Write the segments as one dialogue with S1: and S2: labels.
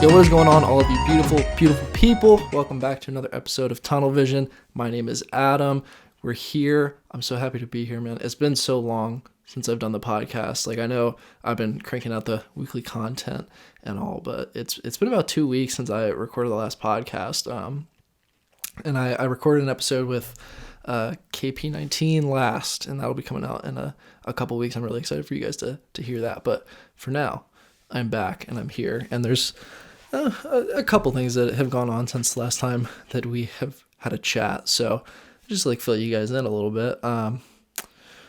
S1: Yo, what is going on, all of you beautiful, beautiful people? Welcome back to another episode of Tunnel Vision. My name is Adam. We're here. I'm so happy to be here, man. It's been so long since I've done the podcast. Like, I know I've been cranking out the weekly content and all, but it's been about 2 weeks since I recorded the last podcast. And I recorded an episode with KP19 last, and that'll be coming out in a couple weeks. I'm really excited for you guys to hear that. But for now, I'm back and I'm here, and there's a couple things that have gone on since the last time that we have had a chat. So just like fill you guys in a little bit.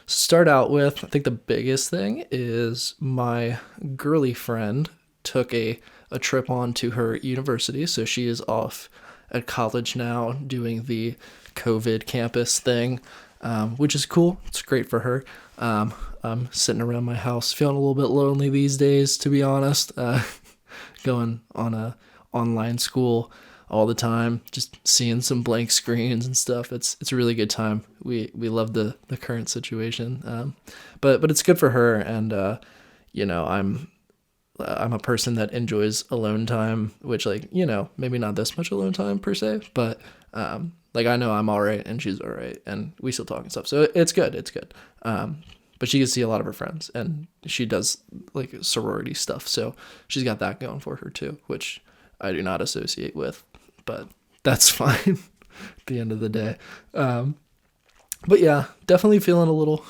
S1: Start out with, I think the biggest thing is my girly friend took a trip on to her university. So she is off at college now doing the COVID campus thing, which is cool. It's great for her. I'm sitting around my house feeling a little bit lonely these days, to be honest. Going on a online school all the time, just seeing some blank screens and stuff. It's a really good time. We love the current situation, but it's good for her. And I'm a person that enjoys alone time, which, like, maybe not this much alone time per se, but like, I know I'm all right and she's all right and we still talk and stuff, so it's good. But she gets to see a lot of her friends, and she does like sorority stuff, so she's got that going for her too, which I do not associate with, but that's fine at the end of the day. But yeah, definitely feeling a little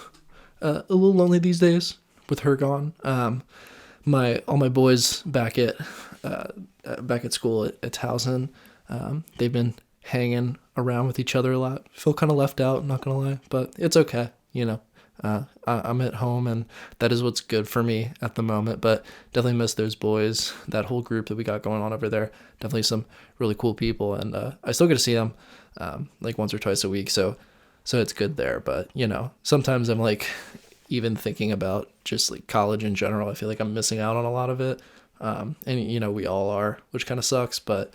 S1: lonely these days with her gone. All my boys back at school at Towson, they've been hanging around with each other a lot. Feel kind of left out, not gonna lie, but it's okay, I'm at home, and that is what's good for me at the moment. But definitely miss those boys, that whole group that we got going on over there. Definitely some really cool people, and I still get to see them like once or twice a week, so it's good there. But sometimes I'm like, even thinking about just like college in general, I feel like I'm missing out on a lot of it, and we all are, which kind of sucks, but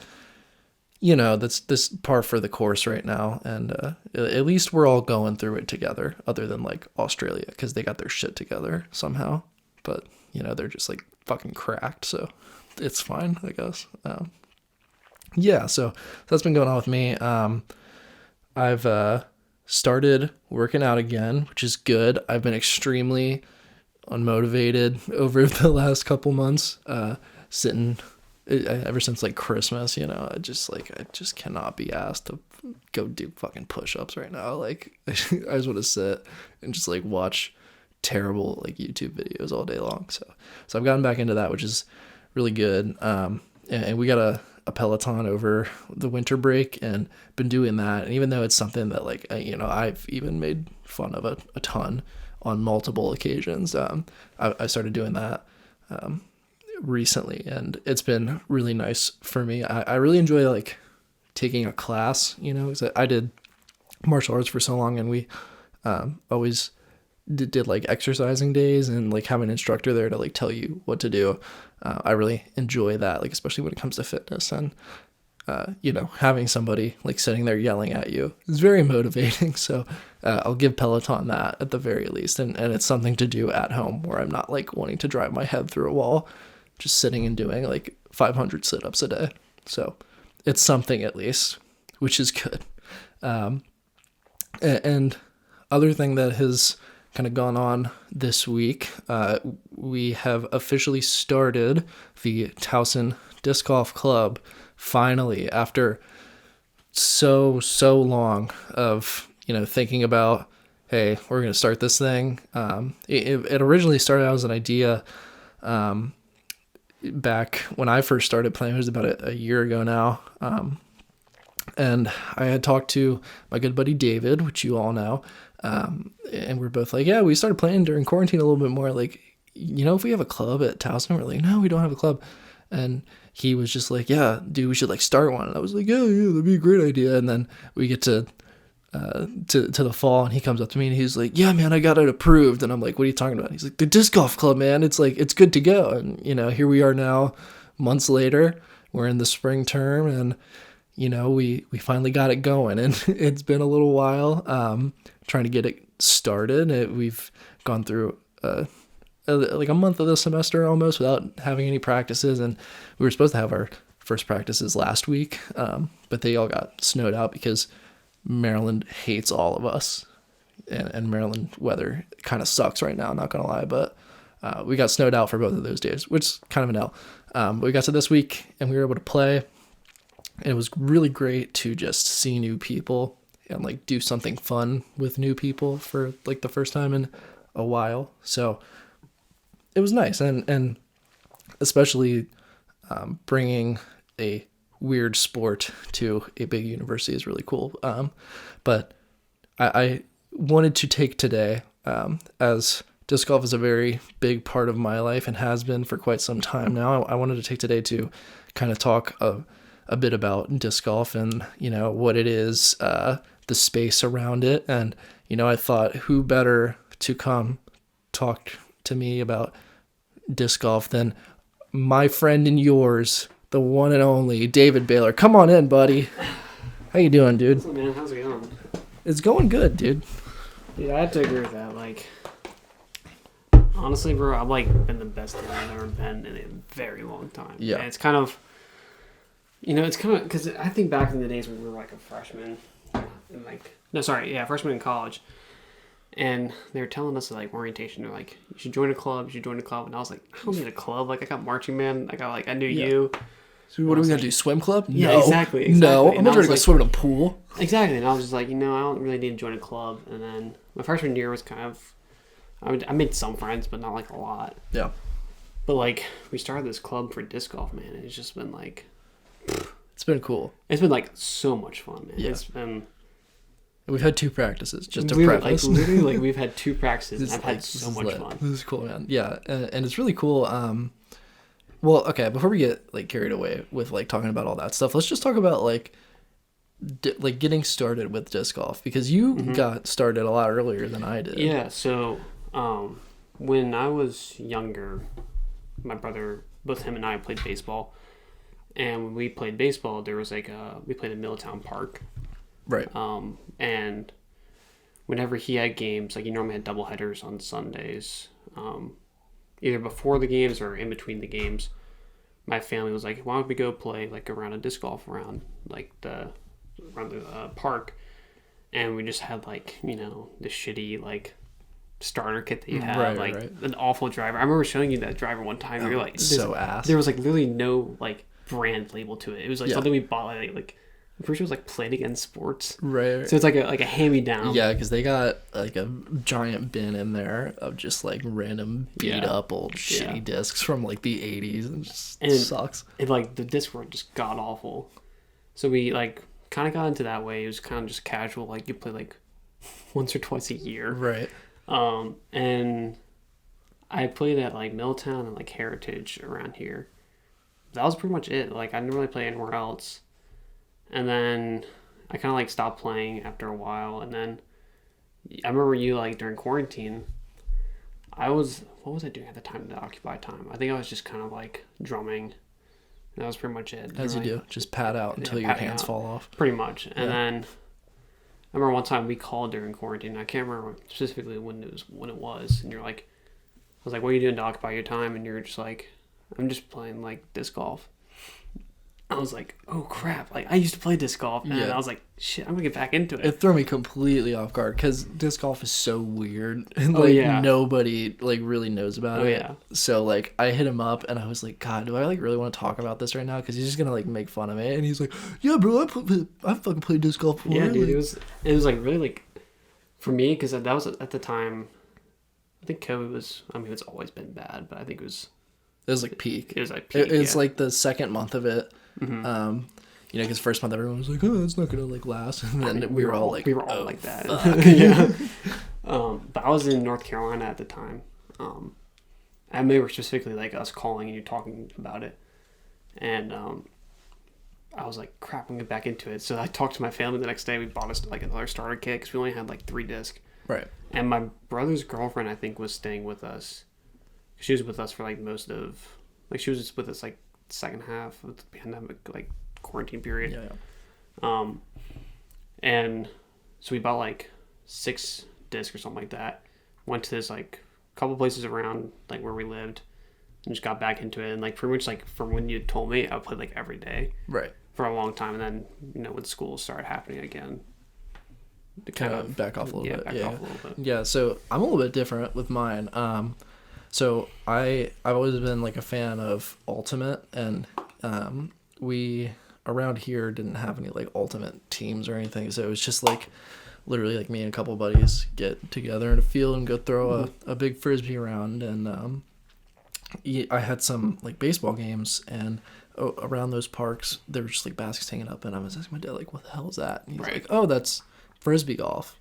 S1: that's this par for the course right now. And at least we're all going through it together, other than like Australia, because they got their shit together somehow. But, they're just like fucking cracked. So it's fine, I guess. Yeah, so that's been going on with me. I've started working out again, which is good. I've been extremely unmotivated over the last couple months, sitting ever since like Christmas, I just cannot be asked to go do fucking push-ups right now. Like, I just want to sit and just like watch terrible like YouTube videos all day long. So I've gotten back into that, which is really good. And we got a Peloton over the winter break and been doing that. And even though it's something that like, I've even made fun of a ton on multiple occasions, I started doing that recently, and it's been really nice for me. I really enjoy like taking a class, because I did martial arts for so long, and we always did like exercising days and like have an instructor there to like tell you what to do. I really enjoy that, like especially when it comes to fitness, and having somebody like sitting there yelling at you is very motivating. So I'll give Peloton that at the very least, and it's something to do at home where I'm not like wanting to drive my head through a wall, just sitting and doing like 500 sit-ups a day. So it's something at least, which is good. And other thing that has kind of gone on this week, we have officially started the Towson Disc Golf Club, finally, after so long of, thinking about, hey, we're going to start this thing. It originally started out as an idea, back when I first started playing. It was about a year ago now. And I had talked to my good buddy David, which you all know. And we're both like, yeah, we started playing during quarantine a little bit more. Like, if we have a club at Towson, we're like, no, we don't have a club. And he was just like, yeah, dude, we should like start one. And I was like, yeah, that'd be a great idea. And then we get to the fall, and he comes up to me and he's like, yeah, man, I got it approved. And I'm like, what are you talking about? He's like, the disc golf club, man. It's like, it's good to go. And, here we are now, months later, we're in the spring term, and, we finally got it going, and it's been a little while, trying to get it started. We've gone through like a month of the semester almost without having any practices, and we were supposed to have our first practices last week, but they all got snowed out because Maryland hates all of us, and Maryland weather kind of sucks right now, not gonna lie, but we got snowed out for both of those days, which is kind of an L. But we got to this week and we were able to play, and it was really great to just see new people and like do something fun with new people for like the first time in a while. So it was nice, and especially bringing a weird sport to a big university is really cool. But I wanted to take today, as disc golf is a very big part of my life and has been for quite some time now. I wanted to take today to kind of talk a bit about disc golf and, you know, what it is, the space around it. And, you know, I thought who better to come talk to me about disc golf than my friend and yours, the one and only David Baylor. Come on in, buddy. How you doing, dude?
S2: What's up, man? How's it going?
S1: It's going good, dude.
S2: Yeah, I have to agree with that. Like, honestly, bro, I've like been the best team I've ever been in a very long time.
S1: Yeah.
S2: And it's kind of, you know, it's kind of, because I think back in the days when we were like a freshman, freshman in college, and they were telling us like orientation. They're like, you should join a club. And I was like, I don't need a club. Like, I got marching band. I knew you.
S1: So what are we gonna do? Swim club?
S2: Yeah,
S1: no.
S2: exactly.
S1: No, I'm
S2: And
S1: not
S2: I was
S1: gonna go
S2: like,
S1: swim in a pool.
S2: Exactly, and I was just like, you know, I don't really need to join a club. And then my freshman year was kind of, I made some friends, but not like a lot.
S1: Yeah.
S2: But like, we started this club for disc golf, man. And it's just been like,
S1: It's been cool.
S2: it's been like so much fun, man.
S1: Yeah.
S2: It's been.
S1: We've had 2 practices, just to
S2: we
S1: preface.
S2: Like literally, like we've had 2 practices, and
S1: This
S2: I've
S1: is
S2: had
S1: like-
S2: so
S1: this is
S2: much
S1: lit.
S2: fun.
S1: This is cool, man. Yeah, and it's really cool. Well, okay, before we get like carried away with like talking about all that stuff, let's just talk about like like getting started with disc golf, because you got started a lot earlier than I did.
S2: Yeah. So, when I was younger, my brother, both him and I played baseball, and when we played baseball, there was like we played in Middletown Park.
S1: Right.
S2: And whenever he had games, like he normally had doubleheaders on Sundays, either before the games or in between the games, my family was like, why don't we go play like around a disc golf around the park? And we just had like, you know, the shitty like starter kit that you have,
S1: Right.
S2: an awful driver. I remember showing you that driver one time. You're like,
S1: so ass.
S2: there was like literally no like brand label to it. It was like
S1: Yeah.
S2: something we bought like I'm pretty sure it was like Played Against Sports.
S1: Right.
S2: So it's like a hand-me-down.
S1: Yeah, because they got like a giant bin in there of just like random beat up old shitty discs from like the 80s, and it just sucks.
S2: And like the discs were just god awful. So we like kind of got into that way. It was kind of just casual. Like you play like once or twice a year.
S1: Right.
S2: And I played at like Middletown and like Heritage around here. That was pretty much it. Like I didn't really play anywhere else. And then I kind of like stopped playing after a while. And then I remember you like during quarantine, what was I doing at the time to occupy time? I think I was just kind of like drumming. And that was pretty much it.
S1: As you do. Just pad out until your hands fall off.
S2: Pretty much. And then I remember one time we called during quarantine. I can't remember specifically when it was. And you're like, I was like, what are you doing to occupy your time? And you're just like, I'm just playing like disc golf. I was like, oh crap, like I used to play disc golf, and I was like, shit, I'm gonna get back into it.
S1: It threw me completely off guard because disc golf is so weird, and like nobody like really knows about it.
S2: Yeah.
S1: So like I hit him up and I was like, God, do I like really want to talk about this right now? Because he's just gonna like make fun of me. And he's like, yeah, bro, I fucking played disc golf before.
S2: Yeah, dude, it was like really like for me, because that was at the time. I think COVID was. I mean, it's always been bad, but I think it was
S1: like peak.
S2: It was like peak.
S1: It's like the second month of it. Mm-hmm. You know, because first month everyone was like, "Oh, it's not gonna like last," and then we were all like
S2: that. Yeah. But I was in North Carolina at the time. I remember specifically like us calling and you talking about it, and I was like, "Crap, I'm gonna get back into it." So I talked to my family the next day. We bought us like another starter kit because we only had like 3 discs.
S1: Right.
S2: And my brother's girlfriend, I think, was staying with us. She was with us for like she was just with us like second half of the pandemic, like quarantine period.
S1: Yeah.
S2: And so we bought like 6 discs or something like that. Went to this like couple places around like where we lived, and just got back into it. And like pretty much like from when you told me, I played like every day,
S1: right,
S2: for a long time. And then when school started happening again,
S1: kind of back off a little bit.
S2: Off a little bit.
S1: Yeah. So I'm a little bit different with mine. So I've always been like a fan of Ultimate, and we around here didn't have any like Ultimate teams or anything, so it was just like literally like me and a couple of buddies get together in a field and go throw a big frisbee around. And I had some like baseball games, and around those parks there were just like baskets hanging up, and I was asking my dad like, what the hell is that? And he's like, oh, that's frisbee golf.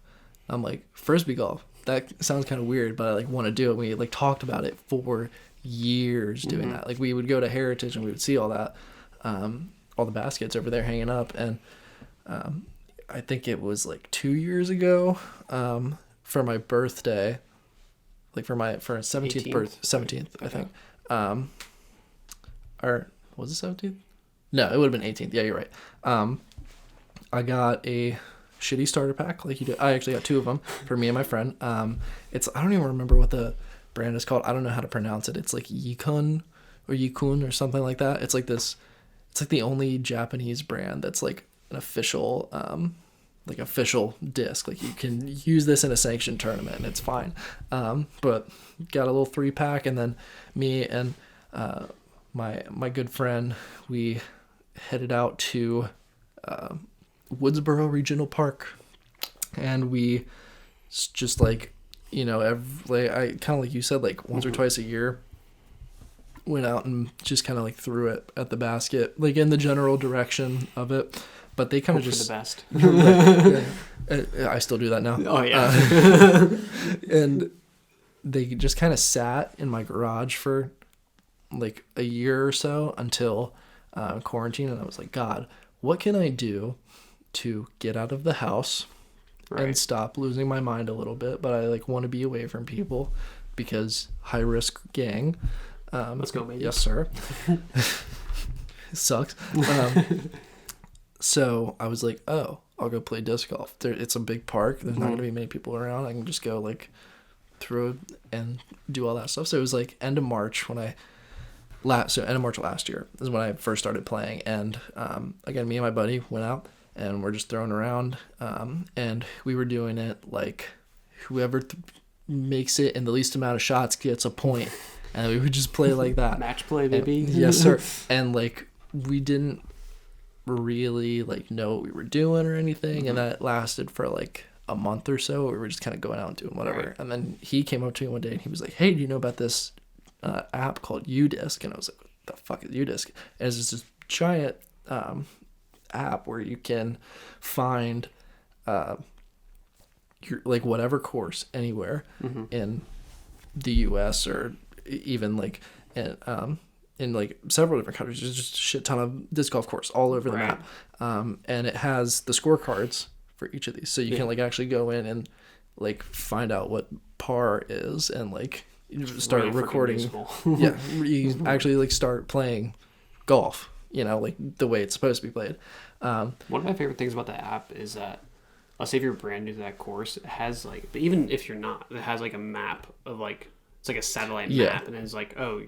S1: I'm like, frisbee golf? That sounds kind of weird, but I like want to do it. We like talked about it for years doing that. Like we would go to Heritage and we would see all that, all the baskets over there hanging up. And I think it was like 2 years ago, for my birthday, like for 17th birth, 17th, I think. Or was it 17th? No, it would have been 18th. Yeah, you're right. I got a shitty starter pack like you did. I actually got 2 of them for me and my friend. I don't even remember what the brand is called. I don't know how to pronounce it. It's like Yikun or something like that. It's like this. It's like the only Japanese brand that's like an official disc. Like you can use this in a sanctioned tournament and it's fine. But got a little 3-pack, and then me and my good friend, we headed out to Woodsboro Regional Park, and we just like, I kind of like you said, like once or twice a year went out and just kind of like threw it at the basket, like in the general direction of it. But they kind of just
S2: the best.
S1: I still do that now.
S2: Oh yeah.
S1: And they just kind of sat in my garage for like a year or so until quarantine, and I was like, God, what can I do to get out of the house and stop losing my mind a little bit? But I like want to be away from people because high risk gang.
S2: Let's go, baby.
S1: Yes, sir. It sucks. So I was like, oh, I'll go play disc golf. It's a big park. There's not going to be many people around. I can just go like through and do all that stuff. So it was like end of March when end of March last year is when I first started playing. And again, me and my buddy went out and we're just throwing around. And we were doing it like whoever makes it in the least amount of shots gets a point. And we would just play like that.
S2: Match play, baby.
S1: Yes, sir. And like we didn't really like know what we were doing or anything, and that lasted for like a month or so. We were just kind of going out and doing whatever. And then he came up to me one day and he was like, hey, do you know about this app called UDisc? And I was like, what the fuck is UDisc? And it's just this giant app where you can find your like whatever course anywhere in the US or even like in like several different countries. There's just a shit ton of disc golf course all over the map. And it has the scorecards for each of these. So you can like actually go in and like find out what par is and like start recording. Yeah. You actually like start playing golf, like the way it's supposed to be played.
S2: One of my favorite things about the app is that, let's say if you're brand new to that course, it has like, but even if you're not, it has like a map of like, it's like a satellite map, and it's like, oh,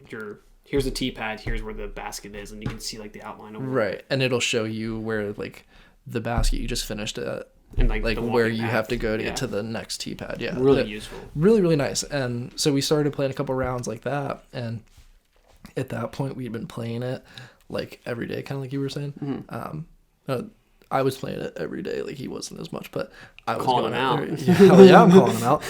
S2: here's the tee pad, here's where the basket is, and you can see like the outline of
S1: right, and it'll show you where like the basket you just finished at,
S2: and like
S1: where you have to go to get to the next tee pad. Yeah,
S2: really useful,
S1: really really nice. And so we started playing a couple rounds like that, and at that point we'd been playing it like every day, kind of like you were saying. I was playing it every day, like he wasn't as much, but I was
S2: calling him out.
S1: Yeah, I'm calling him out.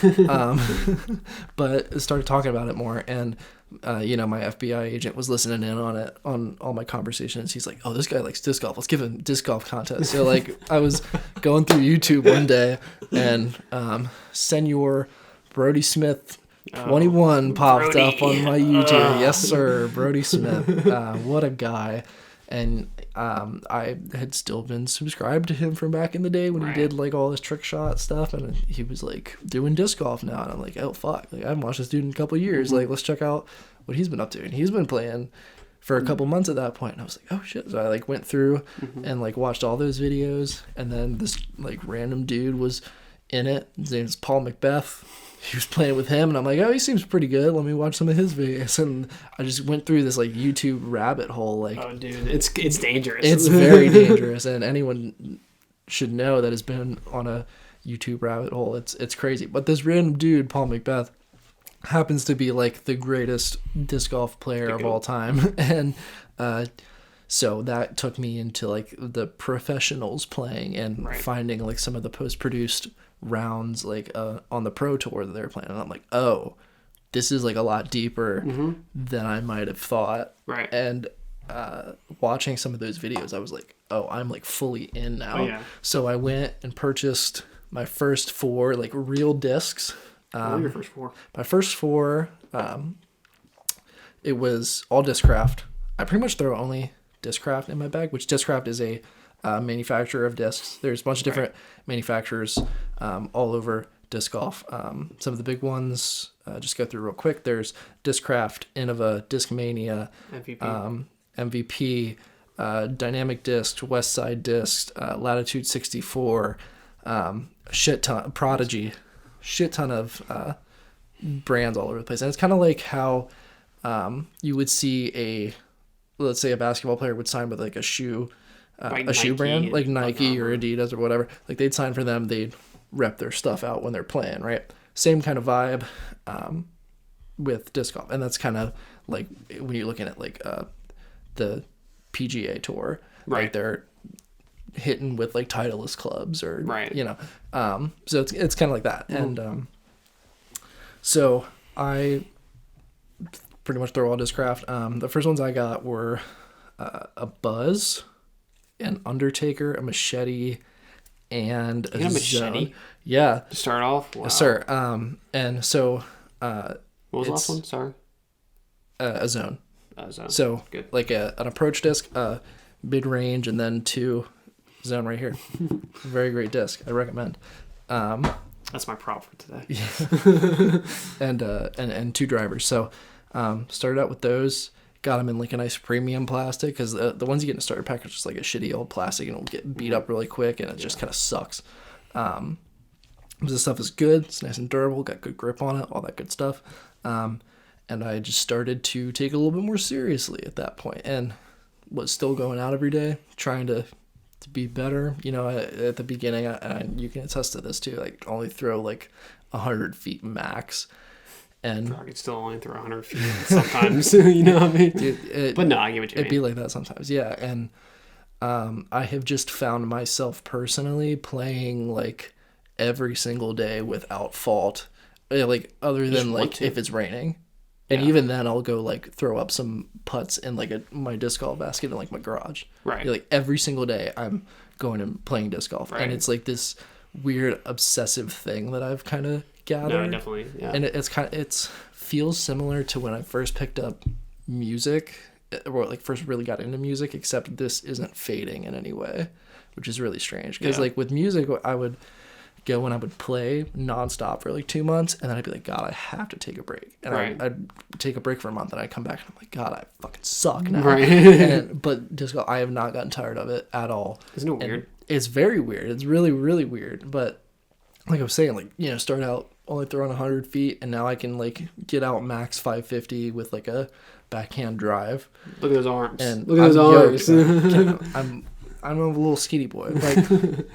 S1: But I started talking about it more, and my FBI agent was listening in on it, on all my conversations. He's like, oh, this guy likes disc golf. Let's give him disc golf contest. So like I was going through YouTube one day, and Senor Brody Smith 21 popped
S2: Brody.
S1: up on my YouTube. Yes, sir, Brody Smith. What a guy. And I had still been subscribed to him from back in the day when he did like all his trick shot stuff, and he was like doing disc golf now, and I'm like, oh fuck, like I haven't watched this dude in a couple of years, like let's check out what he's been up to. And he's been playing for a couple months at that point, and I was like, oh shit. So I like went through and like watched all those videos, and then this like random dude was in it. His name's Paul Macbeth. He was playing with him, and I'm like, oh, he seems pretty good. Let me watch some of his videos. And I just went through this like YouTube rabbit hole. Like,
S2: oh, dude, it's dangerous.
S1: It's very dangerous, and anyone should know that has been on a YouTube rabbit hole. It's crazy. But this random dude, Paul Macbeth, happens to be like the greatest disc golf player of all time, and so that took me into like the professionals playing and finding like some of the post-produced rounds like on the pro tour that they're playing, and I'm like, oh, this is like a lot deeper than I might have thought.
S2: Right.
S1: And watching some of those videos, I was like, oh, I'm like fully in now.
S2: Oh, yeah.
S1: So I went and purchased my first 4 like real discs.
S2: What were your first 4?
S1: My first 4, it was all Discraft. I pretty much throw only Discraft in my bag, which Discraft is a manufacturer of discs. There's a bunch of different manufacturers all over disc golf. Some of the big ones, just go through real quick. There's Discraft, Innova, Discmania, MVP, Dynamic Disc, Westside Disc, Latitude 64, shit ton, Prodigy, shit ton of brands all over the place. And it's kind of like how you would see let's say a basketball player would sign with like a shoe brand like Nike or Adidas or whatever. Like they'd sign for them, they'd rep their stuff out when they're playing, right? Same kind of vibe with disc golf. And that's kind of like when you're looking at like the PGA tour, like they're hitting with like Titleist clubs or you know, so it's kind of like that. And so I pretty much throw all Discraft. The first ones I got were a Buzz, an Undertaker, a Machete, and a
S2: machete.
S1: Zone. Yeah.
S2: To start off? Wow.
S1: Yes, sir. And so
S2: what was the last one? Sorry.
S1: A Zone.
S2: Zone.
S1: So
S2: good.
S1: Like an approach disc, mid range, and then 2 Zone right here. Very great disc. I recommend.
S2: That's my prop for today.
S1: And 2 drivers. So started out with those. Got them in like a nice premium plastic, because the ones you get in a starter pack are just like a shitty old plastic, and it'll get beat up really quick, and it just kind of sucks. This stuff is good. It's nice and durable. Got good grip on it. All that good stuff. And I just started to take it a little bit more seriously at that point, and was still going out every day, trying to be better. You know, at the beginning, and you can attest to this too, like only throw like 100 feet max. And
S2: I could still only throw 100 feet sometimes, you know what I mean?
S1: Dude,
S2: but no, I get what you mean.
S1: It'd be like that sometimes, yeah. And I have just found myself personally playing like every single day without fault, like other than like if it's raining. And even then I'll go like throw up some putts in like my disc golf basket in like my garage.
S2: Right.
S1: Like every single day I'm going and playing disc golf. Right. And it's like this weird obsessive thing that I've kind of gathered.
S2: No, definitely. Yeah.
S1: And it feels similar to when I first picked up music, or like first really got into music, except this isn't fading in any way, which is really strange. Because like with music, I would go and I would play nonstop for like 2 months, and then I'd be like, God, I have to take a break. And I'd take a break for a month, and I'd come back, and I'm like, God, I fucking suck now.
S2: Right.
S1: But disc golf, I have not gotten tired of it at all.
S2: Isn't it weird?
S1: It's very weird. It's really, really weird. But like I was saying, like, you know, start out only throwing 100 feet, and now I can like get out max 550 with like a backhand drive.
S2: Look at those arms.
S1: And
S2: look at those arms.
S1: I'm a little skinny boy. Like,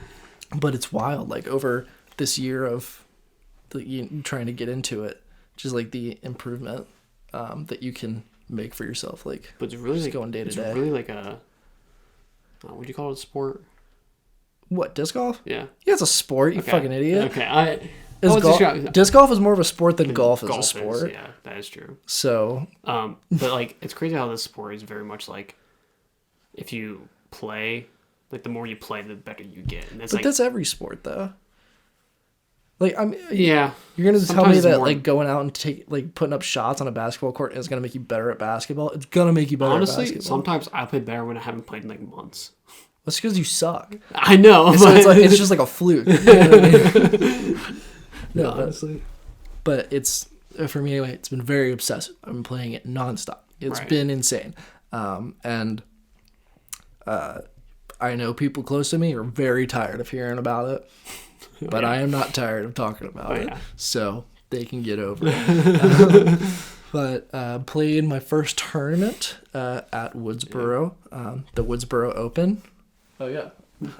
S1: but it's wild. Like over this year of trying to get into it, just like the improvement that you can make for yourself. Like,
S2: but it's really
S1: just
S2: like,
S1: going day to day.
S2: It's really like a would you call it a sport?
S1: What, disc golf?
S2: Yeah.
S1: Yeah, it's a sport. You fucking idiot.
S2: Okay,
S1: disc golf is more of a sport than golf is a sport.
S2: Yeah, that is true.
S1: So,
S2: but like it's crazy how this sport is very much like if you play, like the more you play, the better you get. And
S1: that's every sport though. Like
S2: yeah,
S1: you're gonna tell me that like going out and putting up shots on a basketball court is gonna make you better at basketball? It's gonna make you better. Honestly, at basketball.
S2: Sometimes I play better when I haven't played in like months.
S1: That's because you suck.
S2: I know.
S1: So it's just like a fluke. You know what I mean? No,
S2: honestly.
S1: But it's, for me anyway, it's been very obsessive. I've been playing it nonstop. It's been insane. And I know people close to me are very tired of hearing about it. but I am not tired of talking about it.
S2: Yeah.
S1: So they can get over it. But played my first tournament at Woodsboro, the Woodsboro Open. Oh, yeah.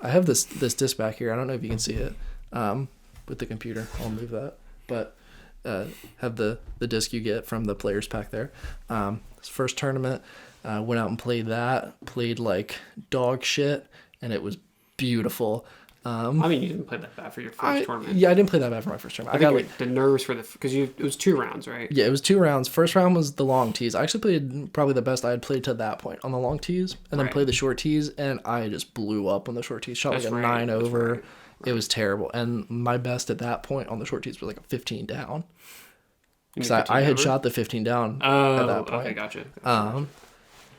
S1: I have this disc back here. I don't know if you can see it with the computer. I'll move that. But have the disc you get from the players pack there. First tournament, went out and played that. Played like dog shit, and it was beautiful.
S2: I mean, you didn't play that bad for your first tournament.
S1: Yeah, I didn't play that bad for my first tournament.
S2: I got like the nerves for because it was 2 rounds, right?
S1: Yeah, it was 2 rounds. First round was the long tees. I actually played probably the best I had played to that point on the long tees, and then played the short tees, and I just blew up on the short tees. Shot like a 9 over. Right. It was terrible, and my best at that point on the short tees was like a 15 down. Because I had shot the 15 down at that point.
S2: Okay, gotcha.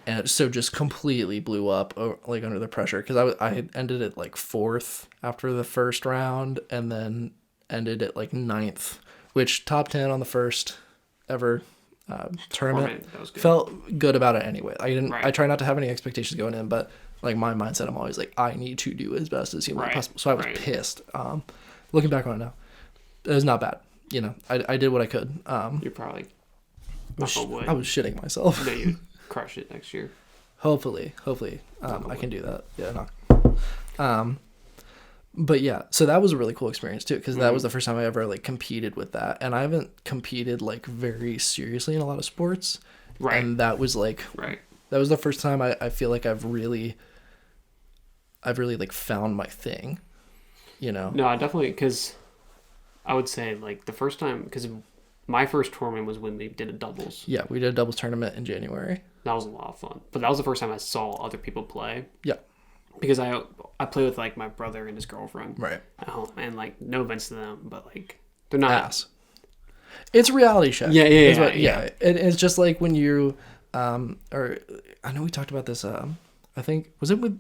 S1: And so just completely blew up like under the pressure because I had ended at like 4th after the first round and then ended at like 9th, which top 10 on the first ever tournament.
S2: That was good.
S1: Felt good about it anyway. I try not to have any expectations going in, but like my mindset, I'm always like, I need to do as best as humanly possible. So I was pissed. Looking back on it now, it was not bad. You know, I did what I could.
S2: You're probably
S1: I was shitting myself.
S2: No, you crush it next year.
S1: Hopefully, I can do that. Yeah, no. But yeah, so that was a really cool experience too, because that was the first time I ever like competed with that, and I haven't competed like very seriously in a lot of sports. Right. And that was like, that was the first time I feel like I've really like found my thing. You know.
S2: No, I definitely, because I would say like the first time, because my first tournament was when we did a doubles.
S1: Yeah, we did a doubles tournament in January.
S2: That was a lot of fun. But that was the first time I saw other people play.
S1: Yeah.
S2: Because I play with like my brother and his girlfriend.
S1: Right.
S2: At home. And like no offense to them, but like they're not
S1: ass. It's a reality show.
S2: Yeah.
S1: It's just like when you or I know we talked about this I think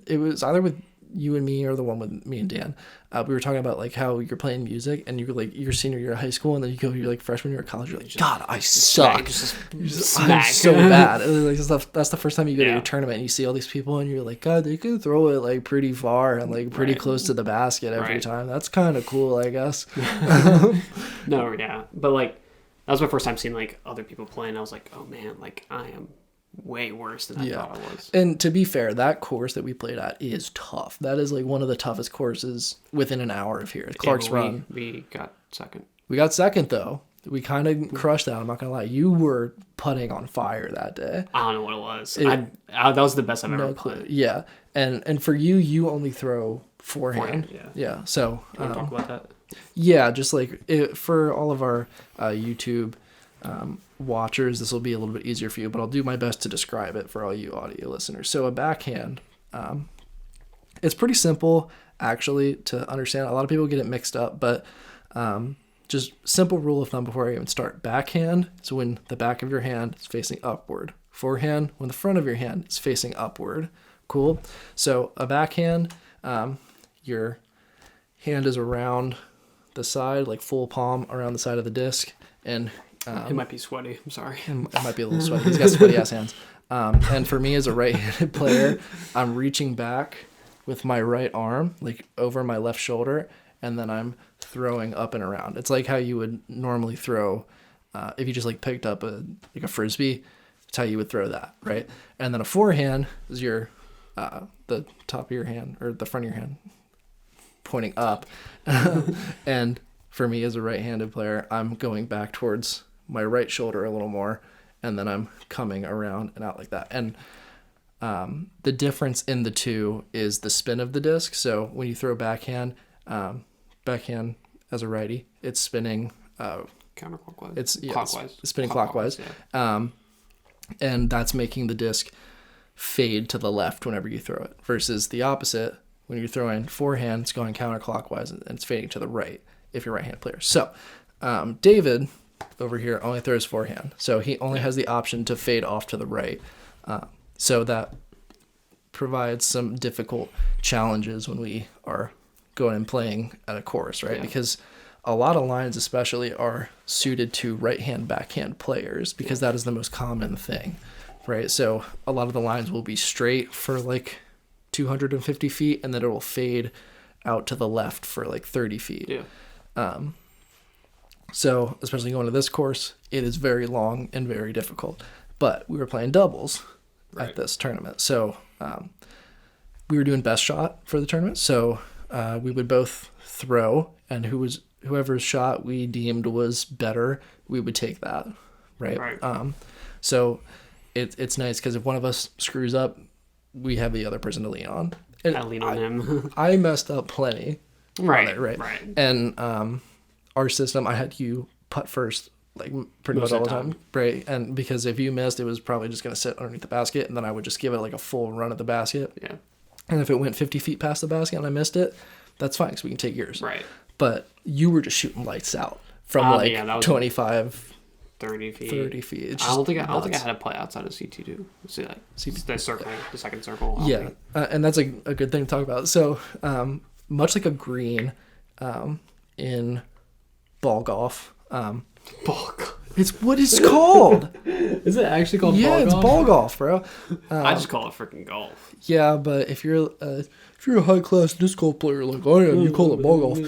S1: it was either with you and me or the one with me and Dan. We were talking about like how you're playing music and you're like your senior year of high school and then you're like freshman year of college. You're like, God, I suck. I'm so bad. And like, that's the first time you go to your tournament and you see all these people and you're like, God, they can throw it like pretty far and like pretty close to the basket every time. That's kind of cool, I guess.
S2: No, yeah, but like that was my first time seeing like other people playing. I was like, oh man, like I am way worse than I thought I was.
S1: And to be fair, that course that we played at is tough. That is like one of the toughest courses within an hour of here. Clark's Run.
S2: We got second.
S1: We got second though. We kind of crushed that. I'm not gonna lie. You were putting on fire that day.
S2: I don't know what it was. That was the best I've ever played.
S1: Yeah, and for you only throw forehand. Yeah. So
S2: can we talk about that?
S1: Yeah, just like for all of our YouTube watchers, this will be a little bit easier for you, but I'll do my best to describe it for all you audio listeners. So a backhand, it's pretty simple actually to understand. A lot of people get it mixed up, but just simple rule of thumb before I even start. Backhand is when the back of your hand is facing upward. Forehand, when the front of your hand is facing upward. Cool. So a backhand, your hand is around the side, like full palm around the side of the disc, and
S2: it might be sweaty. I'm sorry.
S1: It might be a little sweaty. He's got sweaty ass hands. And for me as a right-handed player, I'm reaching back with my right arm, like over my left shoulder, and then I'm throwing up and around. It's like how you would normally throw if you just like picked up a frisbee. It's how you would throw that, right? And then a forehand is your the top of your hand or the front of your hand pointing up. And for me as a right-handed player, I'm going back towards my right shoulder a little more, and then I'm coming around and out like that. And the difference in the two is the spin of the disc. So when you throw backhand as a righty, it's spinning
S2: counterclockwise.
S1: It's
S2: clockwise.
S1: It's spinning clockwise. Yeah. And that's making the disc fade to the left whenever you throw it, versus the opposite. When you're throwing forehand, it's going counterclockwise and it's fading to the right if you're a right-handed player. So David over here only throws forehand. So he only has the option to fade off to the right. So that provides some difficult challenges when we are going and playing at a course, right? Yeah. Because a lot of lines especially are suited to right-hand backhand players because that is the most common thing, right? So a lot of the lines will be straight for like 250 feet and then it will fade out to the left for like 30 feet.
S2: Yeah.
S1: So especially going to this course, it is very long and very difficult. But we were playing doubles at this tournament. So we were doing best shot for the tournament. So we would both throw, and whoever's shot we deemed was better, we would take that. Right. So it's nice because if one of us screws up, we have the other person to lean on. And
S2: I lean on him.
S1: I messed up plenty.
S2: Right.
S1: And our system, I had you putt first, like pretty much all the time. Right. And because if you missed, it was probably just going to sit underneath the basket, and then I would just give it like a full run at the basket.
S2: Yeah.
S1: And if it went 50 feet past the basket and I missed it, that's fine because we can take yours.
S2: Right.
S1: But you were just shooting lights out from 25,
S2: 30 feet.
S1: 30 feet.
S2: I don't think I had to play outside of CT2. See that? The circle, the second circle.
S1: Yeah. And that's a good thing to talk about. So much like a green in ball golf.
S2: Ball golf.
S1: It's what it's called.
S2: Is it actually called ball golf?
S1: Yeah, it's ball golf, bro.
S2: I just call it freaking golf.
S1: Yeah, but if you're a high class disc golf player like I am, you call it ball golf.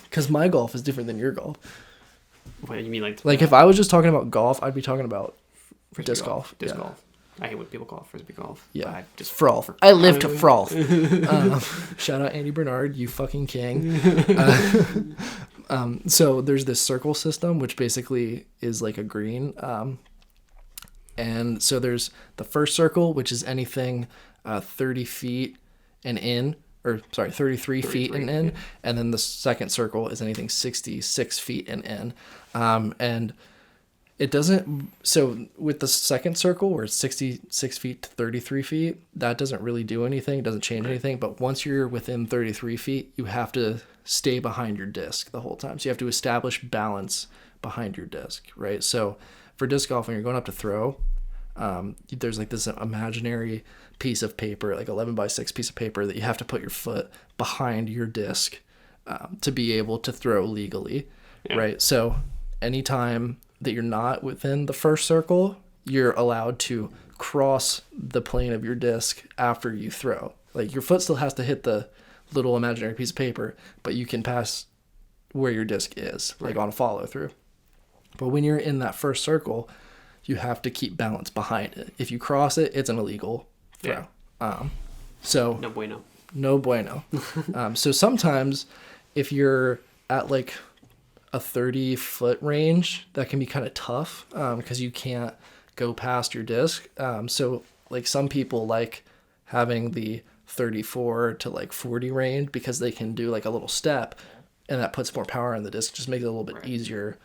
S1: Because my golf is different than your golf.
S2: What you mean,
S1: like if I was just talking about golf, I'd be talking about disc golf.
S2: Disc golf. I hate when people call it frisbee golf.
S1: Yeah,
S2: I just
S1: froth. I live to froth. Shout out Andy Bernard, you fucking king. So there's this circle system, which basically is like a green. And so there's the first circle, which is anything 30 feet and in, or sorry, 33 feet and in. Yeah. And then the second circle is anything 66 feet and in. And it doesn't, so with the second circle where it's 66 feet to 33 feet, that doesn't really do anything. It doesn't change anything. But once you're within 33 feet, you have to stay behind your disc the whole time. So you have to establish balance behind your disc, right? So for disc golf, when you're going up to throw, there's like this imaginary piece of paper, like 11x6 piece of paper that you have to put your foot behind your disc to be able to throw legally, right? So anytime that you're not within the first circle, you're allowed to cross the plane of your disc after you throw. Like your foot still has to hit the little imaginary piece of paper, but you can pass where your disc is, like on a follow through. But when you're in that first circle, you have to keep balance behind it. If you cross it, it's an illegal throw. So no bueno. So sometimes if you're at like a 30-foot range, that can be kind of tough because you can't go past your disc. So like some people like having the 34 to like 40 range because they can do like a little step, and that puts more power on the disc, just makes it a little bit easier